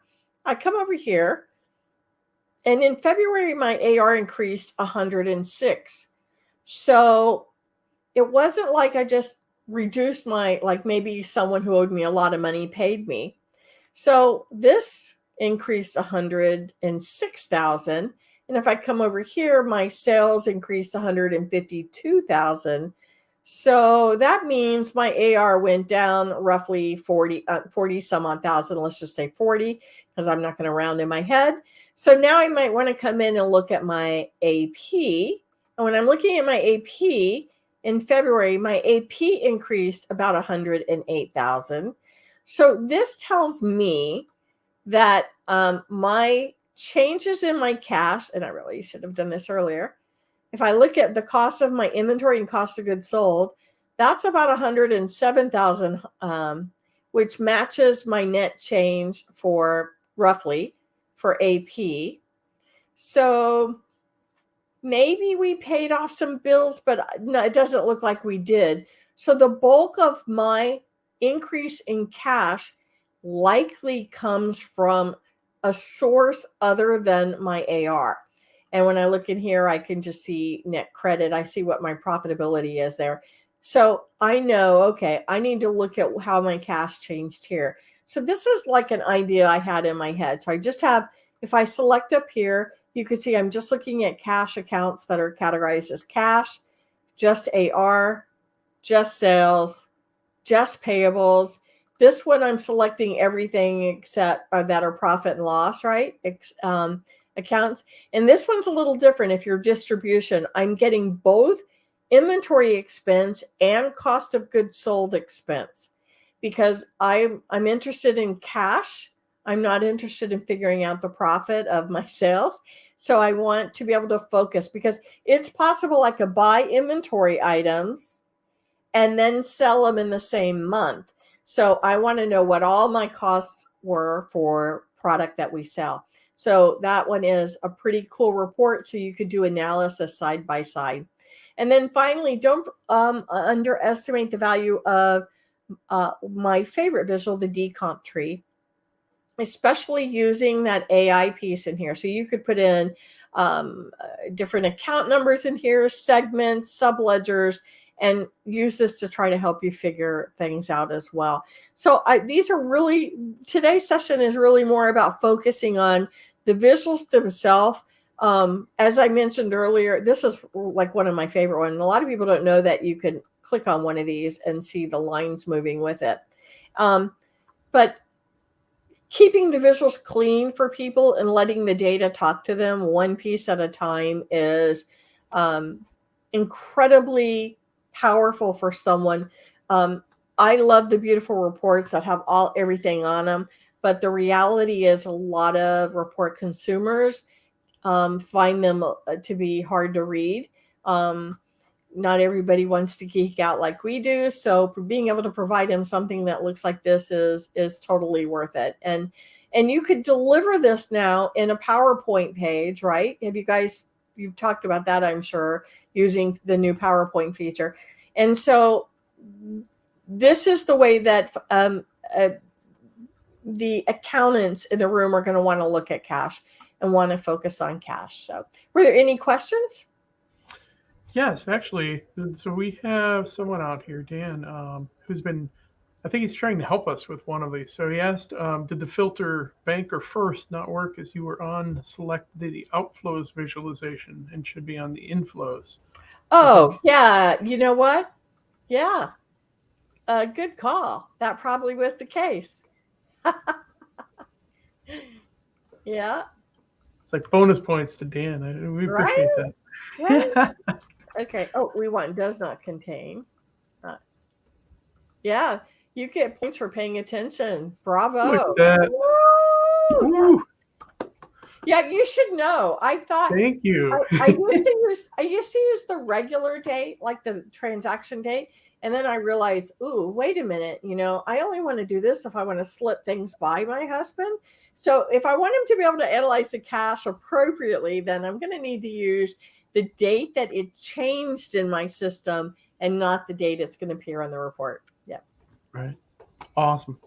I come over here, and in February, my AR increased 106. So it wasn't like I just reduced like maybe someone who owed me a lot of money paid me. So this increased 106,000. And if I come over here, my sales increased 152,000. So that means my AR went down roughly 40 some odd thousand. Let's just say 40, because I'm not going to round in my head. So now I might want to come in and look at my AP. And when I'm looking at my AP in February, my AP increased about 108,000. So this tells me that my changes in my cash, and I really should have done this earlier. If I look at the cost of my inventory and cost of goods sold, that's about 107,000, which matches my net change for roughly for AP. So maybe we paid off some bills, but no, it doesn't look like we did. So the bulk of my increase in cash likely comes from a source other than my AR. And when I look in here, I can just see net credit. I see what my profitability is there. So I know, okay, I need to look at how my cash changed here. So this is like an idea I had in my head. So I just have, if I select up here, you can see I'm just looking at cash accounts that are categorized as cash, just AR, just sales, just payables. This one, I'm selecting everything except that are profit and loss, right? Accounts. And this one's a little different. If you're distribution, I'm getting both inventory expense and cost of goods sold expense because I'm interested in cash. I'm not interested in figuring out the profit of my sales. So I want to be able to focus because it's possible I could buy inventory items and then sell them in the same month. So I want to know what all my costs were for product that we sell. So that one is a pretty cool report. So you could do analysis side by side. And then finally, don't underestimate the value of my favorite visual, the decomp tree, especially using that AI piece in here. So you could put in different account numbers in here, segments, subledgers, and use this to try to help you figure things out as well. So these are really, today's session is really more about focusing on the visuals themselves. As I mentioned earlier, this is like one of my favorite ones. A lot of people don't know that you can click on one of these and see the lines moving with it. But keeping the visuals clean for people and letting the data talk to them one piece at a time is incredibly powerful for someone. I love the beautiful reports that have everything on them, but the reality is a lot of report consumers find them to be hard to read. Not everybody wants to geek out like we do, so being able to provide them something that looks like this is totally worth it. And you could deliver this now in a PowerPoint page, right? You've talked about that, I'm sure, using the new PowerPoint feature. And so this is the way that the accountants in the room are going to want to look at cash and want to focus on cash. So were there any questions? Yes, actually. So we have someone out here, Dan, who's been, I think he's trying to help us with one of these. So he asked, did the filter banker first not work as you were on select the outflows visualization and should be on the inflows? Oh, yeah. You know what? Yeah. Good call. That probably was the case. Yeah. It's like bonus points to Dan. We appreciate that. Right? Okay. Oh, we want does not contain. Yeah. You get points for paying attention. Bravo. Look at that. Woo! Yeah, you should know. I thought. Thank you. I used to use the regular date, like the transaction date, and then I realized, ooh, wait a minute. I only want to do this if I want to slip things by my husband. So if I want him to be able to analyze the cash appropriately, then I'm going to need to use the date that it changed in my system and not the date it's going to appear on the report. Yeah. Right. Awesome.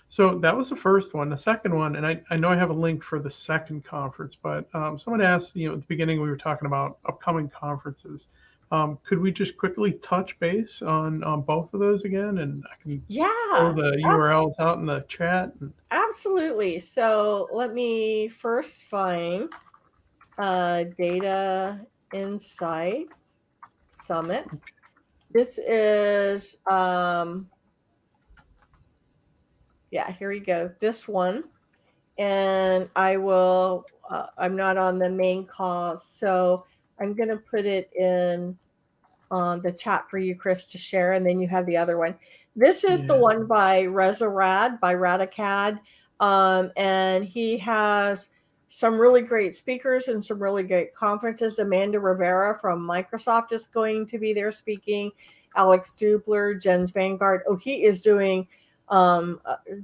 So that was the first one. The second one, and I know I have a link for the second conference, but someone asked, at the beginning we were talking about upcoming conferences. Could we just quickly touch base on both of those again? And I can throw the URLs out in the chat. Absolutely. So let me first find Data Insights Summit. This is here we go. This one. And I will, I'm not on the main call, so I'm going to put it in the chat for you, Chris, to share. And then you have the other one. This is the one by Reza Rad, by Radicad. And he has some really great speakers and some really great conferences. Amanda Rivera from Microsoft is going to be there speaking. Alex Dubler, Jen's Vanguard. Oh, he is doing...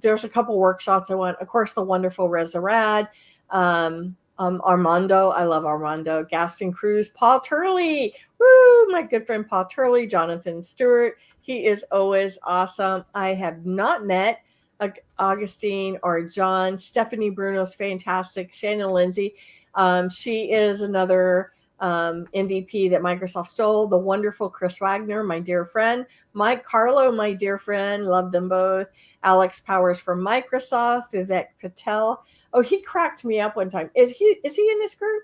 there's a couple workshops I want. Of course, the wonderful Reza Rad, Armando. I love Armando. Gaston Cruz, Paul Turley. Woo! My good friend Paul Turley, Jonathan Stewart. He is always awesome. I have not met Augustine or John. Stephanie Bruno's fantastic. Shannon Lindsay. She is another MVP that Microsoft stole. The wonderful Chris Wagner, my dear friend. Mike Carlo, my dear friend. Love them both. Alex Powers from Microsoft. Vivek Patel. Oh, he cracked me up one time. Is he in this group?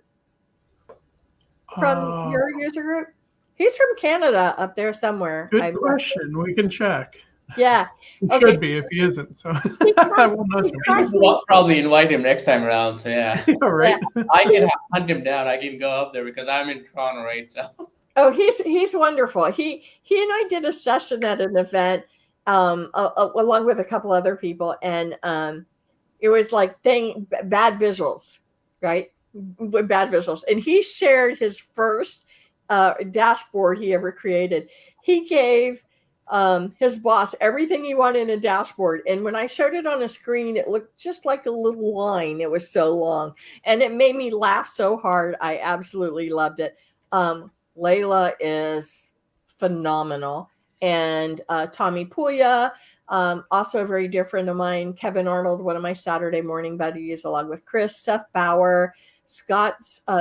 From your user group? He's from Canada up there somewhere. Good question. We can check. Yeah. He should be if he isn't. So I will not. We'll probably invite him next time around. So yeah. Right. Yeah. I can hunt him down. I can go up there because I'm in Toronto, right? So. Oh, he's wonderful. He and I did a session at an event along with a couple other people, and it was like bad visuals, right? With bad visuals, and he shared his first dashboard he ever created. He gave his boss everything he wanted in a dashboard, and when I showed it on a screen, it looked just like a little line. It was so long, and it made me laugh so hard. I absolutely loved it. Layla is phenomenal, and Tommy Puya, also a very dear friend of mine. Kevin Arnold, one of my Saturday morning buddies, along with Chris. Seth Bauer, Scott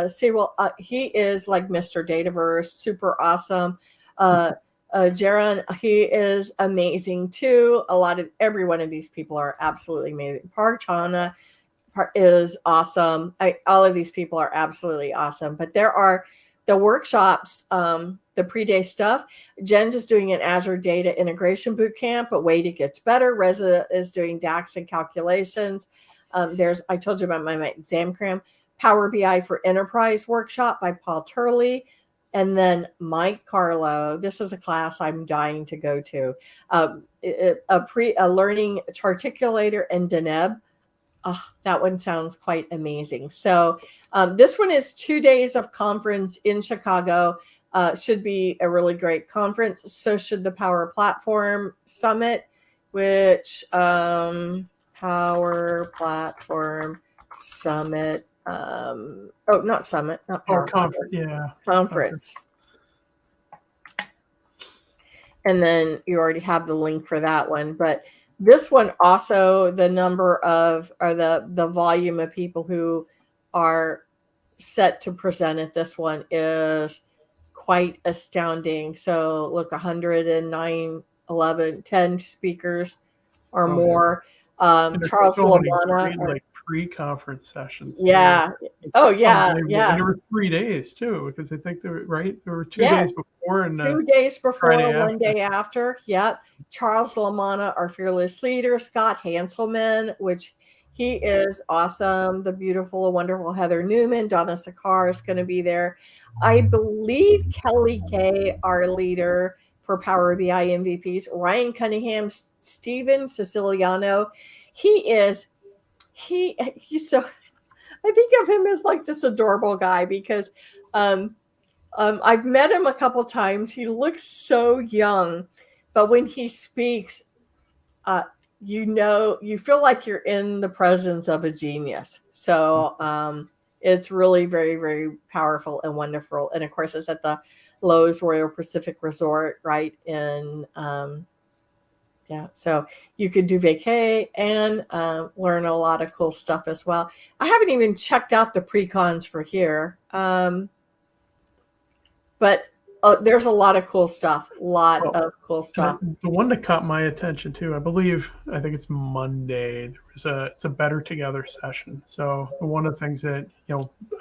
Sewell, he is like Mr. Dataverse, super awesome. Jaron, he is amazing too. Every one of these people are absolutely amazing. Parchana is awesome. All of these people are absolutely awesome. But there are the workshops, the pre-day stuff. Jen's is doing an Azure Data Integration Bootcamp, but wait, it gets better. Reza is doing DAX and calculations. I told you about my exam cram. Power BI for Enterprise workshop by Paul Turley. And then Mike Carlo, this is a class I'm dying to go to. A learning Charticulator and Deneb. Oh, that one sounds quite amazing. So this one is 2 days of conference in Chicago. Should be a really great conference. So should the Power Platform Summit, which Power Platform Summit. Not summit, not Power conference. Yeah, conference. And then you already have the link for that one. But this one also, the number of, or the volume of people who are set to present at this one is quite astounding. So look, 109, 11, 10 speakers or more. Charles Lamana. Like pre-conference sessions. Yeah. Oh, yeah. Yeah. And there were 3 days too, because I think there were 2 days before and 2 days before, one day after. Yep. Charles Lamana, our fearless leader. Scott Hanselman, which he is awesome. The beautiful, wonderful Heather Newman. Donna Sakar is going to be there. I believe Kelly Kay, our leader for Power BI MVPs. Ryan Cunningham, Steven Siciliano. He's so, I think of him as like this adorable guy because I've met him a couple times. He looks so young, but when he speaks, you feel like you're in the presence of a genius. So it's really very, very powerful and wonderful. And of course, it's at the Lowe's Royal Pacific Resort, right? So you could do vacay and learn a lot of cool stuff as well. I haven't even checked out the pre-cons for here. But there's a lot of cool stuff. The one that caught my attention too, I think it's Monday. It's a Better Together session. So one of the things that,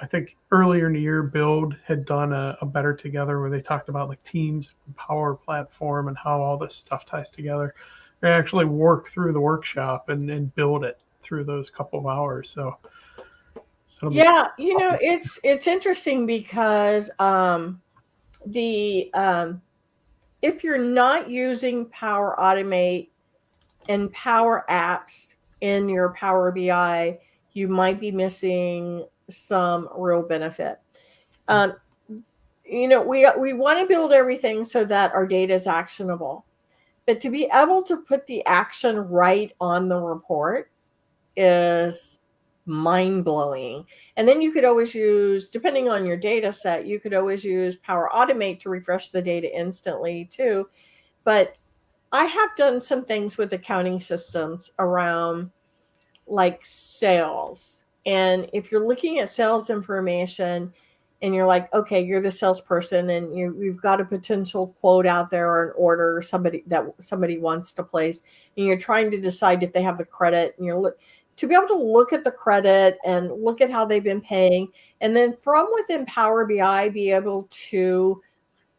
I think earlier in the year, Build had done a Better Together where they talked about like teams, Power Platform, and how all this stuff ties together. They actually work through the workshop and build it through those couple of hours. So yeah, awesome. It's interesting because if you're not using Power Automate and Power Apps in your Power BI, you might be missing some real benefit. We want to build everything so that our data is actionable, but to be able to put the action right on the report is mind-blowing. And then you could always use, depending on your data set, you could always use Power Automate to refresh the data instantly too. But I have done some things with accounting systems around like sales. And if you're looking at sales information and you're like, okay, you're the salesperson and you've got a potential quote out there or an order somebody wants to place, and you're trying to decide if they have the credit, and to be able to look at the credit and look at how they've been paying, and then from within Power BI, be able to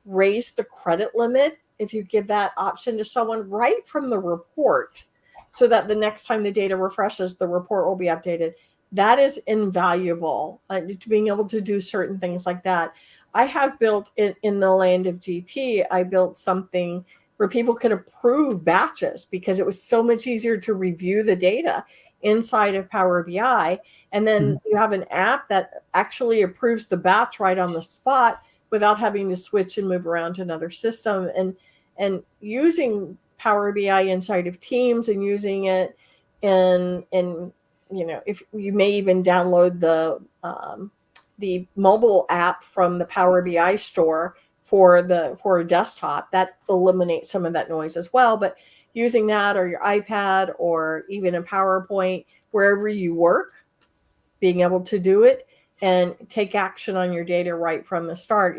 raise the credit limit if you give that option to someone right from the report, so that the next time the data refreshes, the report will be updated. That is invaluable to being able to do certain things like that. I have built in the land of GP, I built something where people could approve batches because it was so much easier to review the data inside of Power BI. And then you have an app that actually approves the batch right on the spot without having to switch and move around to another system. And using Power BI inside of Teams and using it in if you may even download the mobile app from the Power BI store for a desktop, that eliminates some of that noise as well. But using that or your iPad or even a PowerPoint, wherever you work, being able to do it and take action on your data right from the start.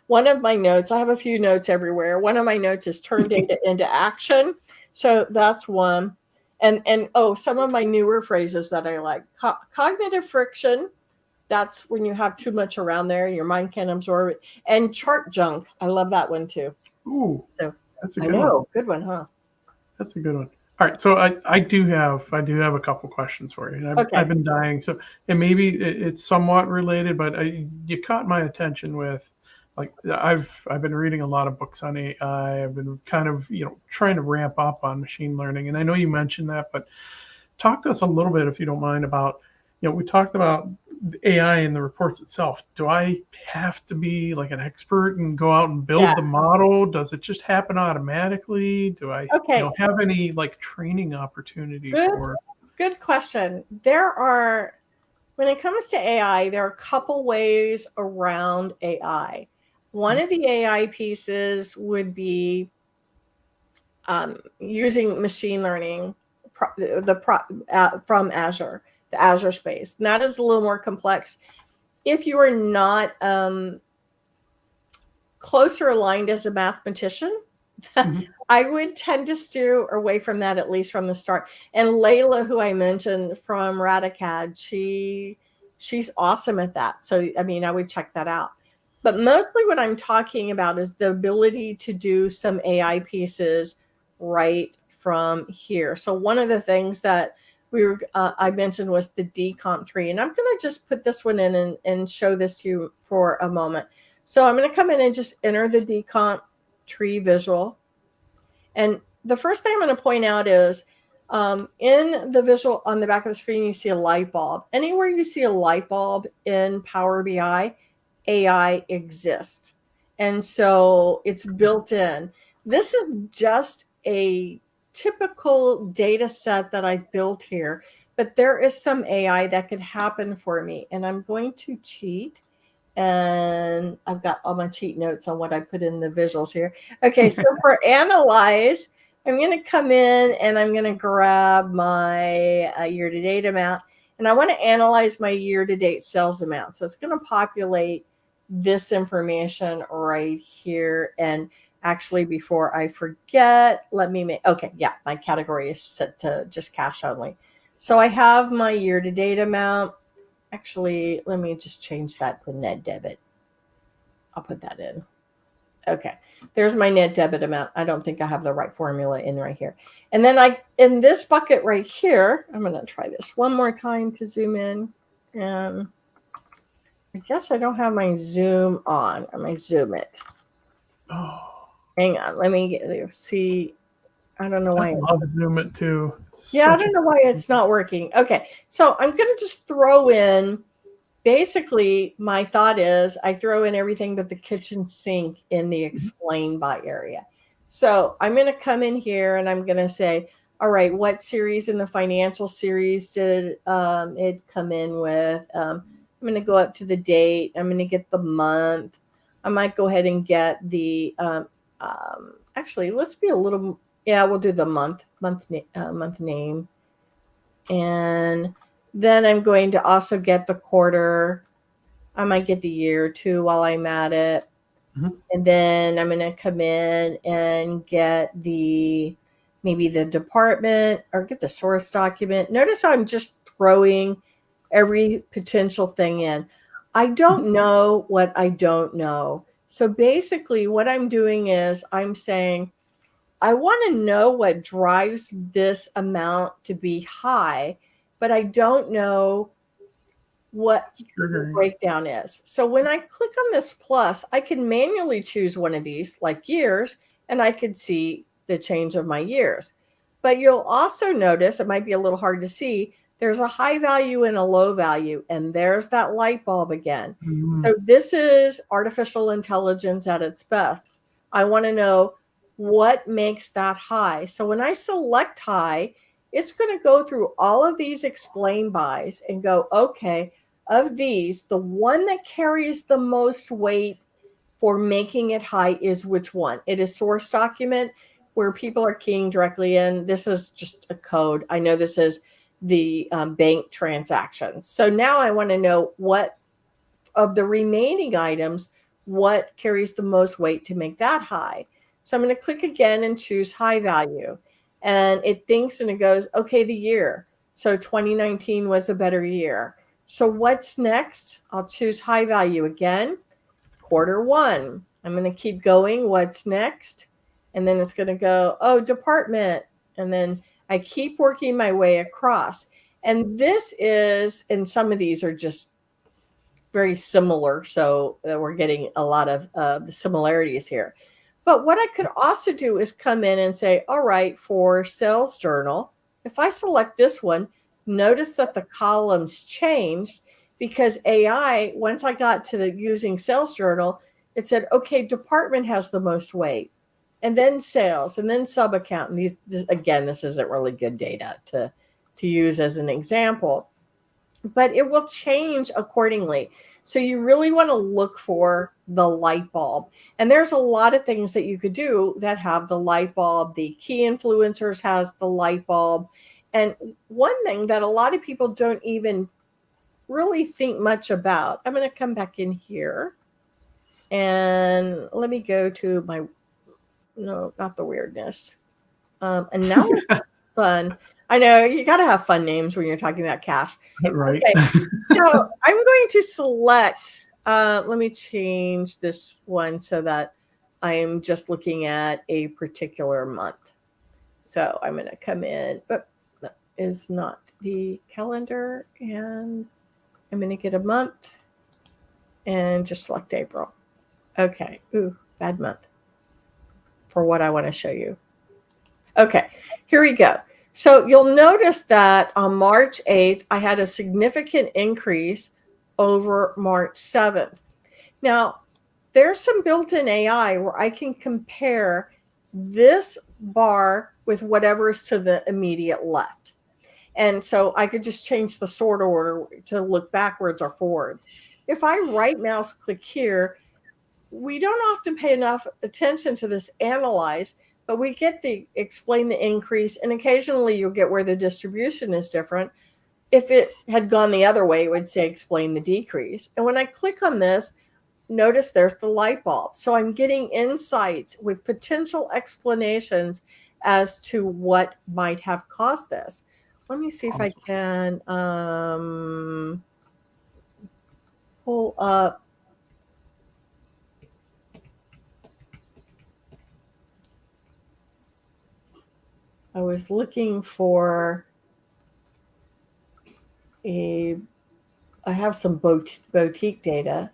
One of my notes, I have a few notes everywhere. One of my notes is turn data into action. So that's one. And some of my newer phrases that I like. Cognitive friction. That's when you have too much around there, your mind can't absorb it. And chart junk. I love that one too. Ooh, so that's a good one. Good one, huh? That's a good one. All right, so I do have a couple questions for you. I've been dying. So, and maybe it's somewhat related, but you caught my attention with like I've been reading a lot of books on AI. I've been kind of trying to ramp up on machine learning, and I know you mentioned that, but talk to us a little bit, if you don't mind, about we talked about AI and the reports itself. Do I have to be like an expert and go out and Yeah. build the model? Does it just happen automatically? Do I Okay. have any like training opportunity for? Good question. When it comes to AI, there are a couple ways around AI. One of the AI pieces would be using machine learning from Azure, the Azure space. And that is a little more complex. If you are not closer aligned as a mathematician, I would tend to steer away from that, at least from the start. And Layla, who I mentioned from Radicad, she's awesome at that. So, I mean, I would check that out. But mostly what I'm talking about is the ability to do some AI pieces right from here. So one of the things that I mentioned was the decomp tree. And I'm going to just put this one in and show this to you for a moment. So I'm going to come in and just enter the decomp tree visual. And the first thing I'm going to point out is in the visual on the back of the screen, you see a light bulb. Anywhere you see a light bulb in Power BI, AI exists. And so it's built in. This is just a typical data set that I've built here, but there is some AI that could happen for me. And I'm going to cheat. And I've got all my cheat notes on what I put in the visuals here. Okay, so for analyze, I'm going to come in and I'm going to grab my year-to-date amount. And I want to analyze my year-to-date sales amount. So it's going to populate this information right here. And actually, before I forget, let me make, okay, yeah, my category is set to just cash only. So I have my year-to-date amount. Actually, let me just change that to net debit. I'll put that in. Okay, there's my net debit amount. I don't think I have the right formula in right here. And then in this bucket right here, I'm going to try this one more time to zoom in. And I guess I don't have my zoom on. I might zoom it. Oh, hang on. Let me see. I don't know why. I love zoom it too. Yeah, I don't know why it's not working. Okay, so I'm going to just throw in. Basically, my thought is I throw in everything but the kitchen sink in the explain by area. So I'm going to come in here and I'm going to say, all right, what series in the financial series did it come in with? I'm going to go up to the date. I'm going to get the month. I might go ahead and get the, actually, let's be a little, yeah, we'll do the month name. And then I'm going to also get the quarter. I might get the year too while I'm at it. And then I'm going to come in and get maybe the department or get the source document. Notice how I'm just throwing every potential thing in. I don't know what I don't know. So basically what I'm doing is I'm saying, I want to know what drives this amount to be high, but I don't know what the breakdown is. So when I click on this plus, I can manually choose one of these, like years, and I could see the change of my years. But you'll also notice, it might be a little hard to see, there's a high value and a low value, and there's that light bulb again. So this is artificial intelligence at its best. I want to know what makes that high. So when I select high, it's going to go through all of these explain bys and go, okay, of these, the one that carries the most weight for making it high is which one? It is source document where people are keying directly in. This is just a code. I know this is the bank transactions. So now I want to know what of the remaining items, what carries the most weight to make that high. So I'm going to click again and choose high value. And it thinks and it goes, okay, the year. So 2019 was a better year. So what's next? I'll choose high value again. Quarter one. I'm going to keep going. What's next? And then it's going to go, oh, department. And then I keep working my way across. And this is, and some of these are just very similar. So we're getting a lot of the similarities here. But what I could also do is come in and say, all right, for sales journal, if I select this one, notice that the columns changed because AI, once I got to the using sales journal, it said, okay, department has the most weight, and then sales, and then sub account. And this isn't really good data to use as an example, but it will change accordingly. So you really want to look for the light bulb. And there's a lot of things that you could do that have the light bulb. The key influencers has the light bulb. And one thing that a lot of people don't even really think much about, I'm going to come back in here and let me go to my, no, not the weirdness. Analysis fun. I know you got to have fun names when you're talking about cash. Right. Okay. So I'm going to select, let me change this one so that I am just looking at a particular month. So I'm going to come in, but that is not the calendar. And I'm going to get a month and just select April. Okay. Ooh, bad month for what I want to show you. Okay, here we go. So you'll notice that on March 8th, I had a significant increase over March 7th. Now, there's some built-in AI where I can compare this bar with whatever's to the immediate left. And so I could just change the sort order to look backwards or forwards. If I right mouse click here, we don't often pay enough attention to this analyze, but we get the explain the increase, and occasionally you'll get where the distribution is different. If it had gone the other way, it would say explain the decrease. And when I click on this, notice there's the light bulb. So I'm getting insights with potential explanations as to what might have caused this. Let me see if I can pull up. I was looking for I have some boutique data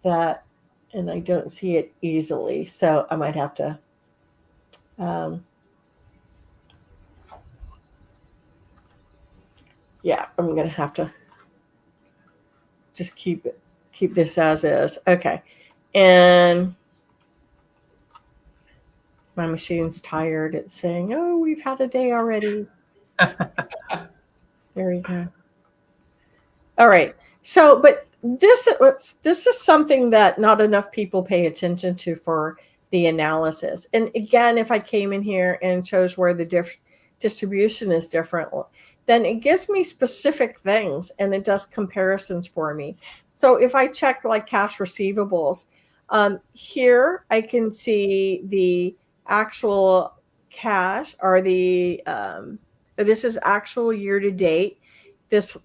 that, and I don't see it easily. So I might have to, yeah, I'm going to have to just keep this as is. Okay. And my machine's tired. It's saying, oh, we've had a day already. There we go. All right. So, but this is something that not enough people pay attention to for the analysis. And again, if I came in here and chose where the distribution is different, then it gives me specific things and it does comparisons for me. So if I check like cash receivables, here I can see the actual cash or the, this is actual year to date, this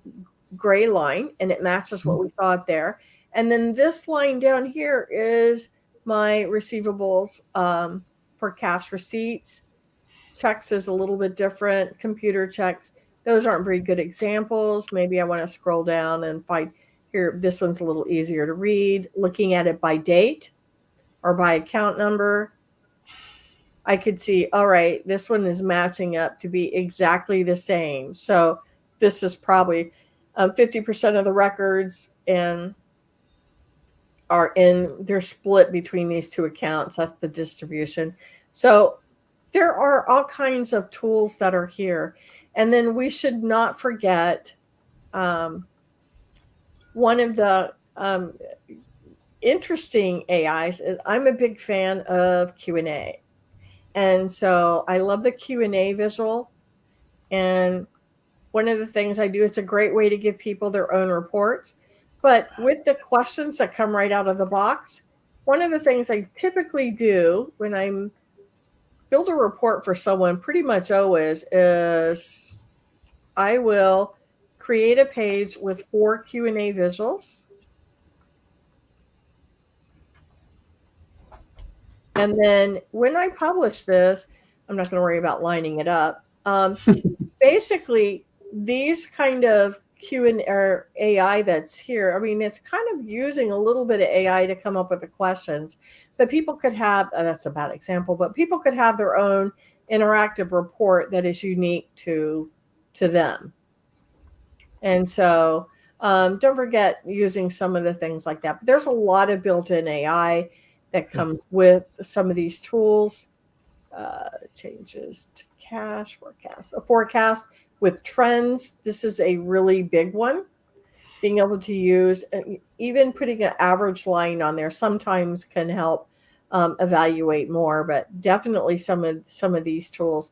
gray line, and it matches what we saw up there. And then this line down here is my receivables for cash receipts. Checks is a little bit different. Computer checks, those aren't very good examples. Maybe I want to scroll down and find here. This one's a little easier to read. Looking at it by date or by account number, I could see, all right, this one is matching up to be exactly the same. So this is probably 50% of the records and they're split between these two accounts. That's the distribution. So there are all kinds of tools that are here. And then we should not forget one of the interesting AIs is I'm a big fan of Q&A. And so I love the Q&A visual. And one of the things I do, it's a great way to give people their own reports. But with the questions that come right out of the box, one of the things I typically do when I'm build a report for someone pretty much always is I will create a page with 4 Q&A visuals. And then when I publish this, I'm not going to worry about lining it up. Basically, these kind of Q&A or AI that's here, I mean, it's kind of using a little bit of AI to come up with the questions, but people could have, that's a bad example, but people could have their own interactive report that is unique to them. And so don't forget using some of the things like that. But there's a lot of built-in AI that comes with some of these tools. Changes to cash forecast. A forecast with trends. This is a really big one. Being able to use, even putting an average line on there sometimes can help evaluate more, but definitely some of these tools.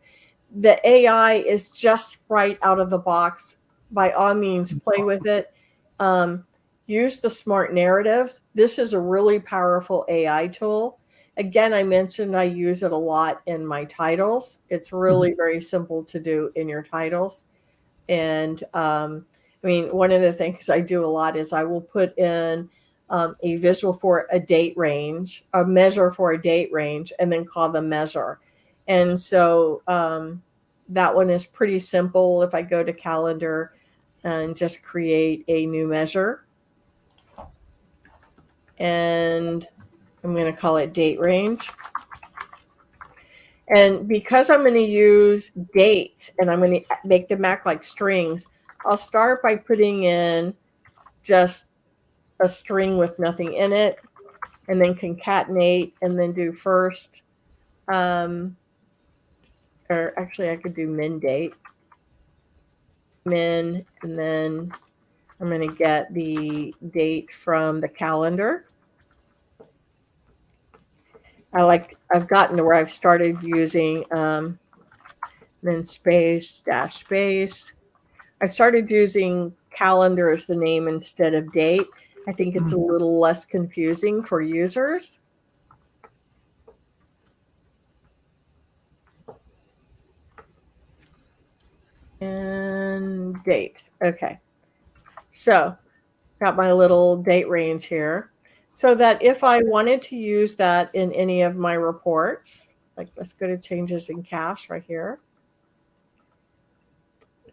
The AI is just right out of the box. By all means, play with it. Use the smart narratives. This is a really powerful AI tool. Again, I mentioned I use it a lot in my titles. It's really very simple to do in your titles. And I mean, one of the things I do a lot is I will put in a visual for a date range, a measure for a date range, and then call the measure. And so that one is pretty simple. If I go to calendar and just create a new measure, and I'm going to call it date range. And because I'm going to use dates and I'm going to make them act like strings, I'll start by putting in just a string with nothing in it, and then concatenate, and then do first, or actually I could do min date, min, and then I'm going to get the date from the calendar. I've gotten to where I've started using then space dash space. I started using calendar as the name instead of date. I think it's a little less confusing for users. And date. Okay. So got my little date range here, so that if I wanted to use that in any of my reports, like let's go to changes in cash right here.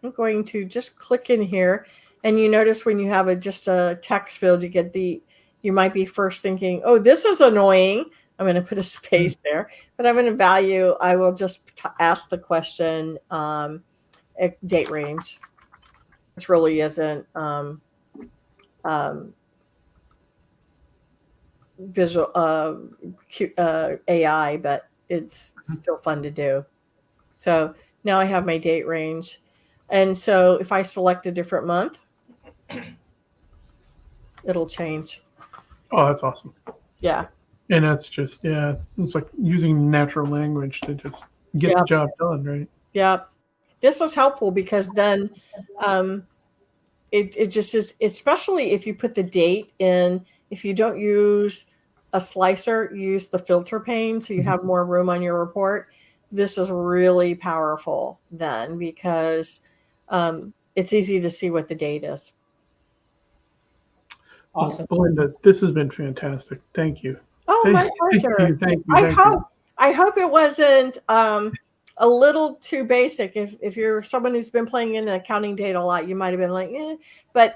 I'm going to just click in here, and you notice when you have just a text field, you might be first thinking, oh, this is annoying. I'm going to put a space there, but I'm going to I will just ask the question, date range. This really isn't visual AI, but it's still fun to do. So now I have my date range. And so if I select a different month, it'll change. Oh, that's awesome. Yeah. And that's just, it's like using natural language to just get the job done, right? Yeah. This is helpful because then it just is, especially if you put the date in, if you don't use a slicer, use the filter pane so you have more room on your report. This is really powerful then, because it's easy to see what the date is. Awesome. Belinda, this has been fantastic. Thank you. Oh, my pleasure. Thank you. I hope it wasn't a little too basic. If you're someone who's been playing in accounting data a lot, you might have been like, eh. But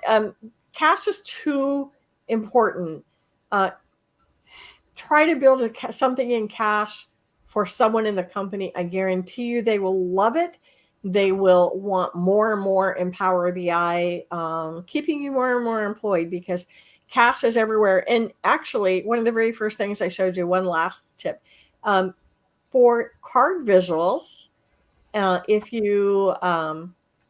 cash is too important. Try to build something in cash for someone in the company. I guarantee you they will love it. They will want more and more in Power BI, keeping you more and more employed, because cash is everywhere. And actually, one of the very first things I showed you, one last tip, for card visuals, if you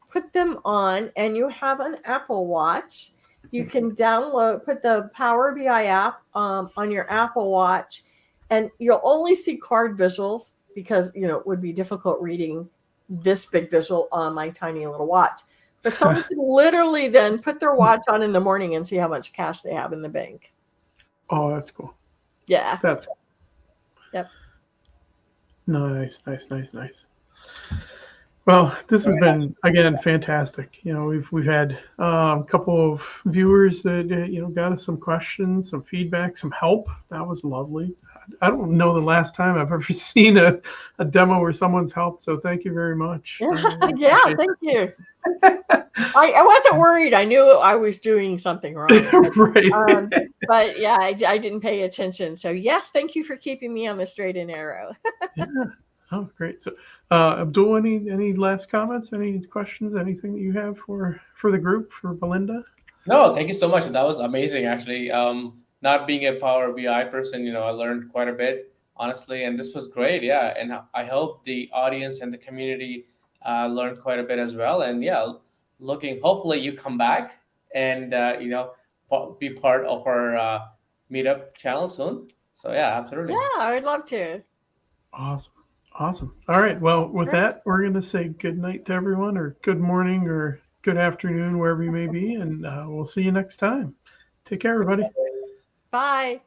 put them on and you have an Apple Watch, you can put the Power BI app on your Apple Watch, and you'll only see card visuals because, it would be difficult reading this big visual on my tiny little watch. But someone can literally then put their watch on in the morning and see how much cash they have in the bank. Oh, that's cool. Yeah. That's cool. Yep. Nice. Well, this has been, again, fantastic. We've had a couple of viewers that got us some questions, some feedback, some help. That was lovely. I don't know the last time I've ever seen a demo where someone's helped. So thank you very much. Yeah, thank you. I wasn't worried. I knew I was doing something wrong. Right. But yeah, I didn't pay attention. So yes, thank you for keeping me on the straight and narrow. Yeah. Oh, great. So, Abdul, any last comments? Any questions? Anything that you have for the group for Belinda? No, thank you so much. That was amazing, actually. Not being a Power BI person, I learned quite a bit, honestly, and this was great. Yeah, and I hope the audience and the community learned quite a bit as well. And yeah, looking, hopefully you come back and be part of our meetup channel soon. So yeah, Yeah, absolutely. I would love to. Awesome. Awesome. All right. Well, with Great. that, we're going to say good night to everyone, or good morning, or good afternoon, wherever you may be, and we'll see you next time. Take care, everybody. Bye.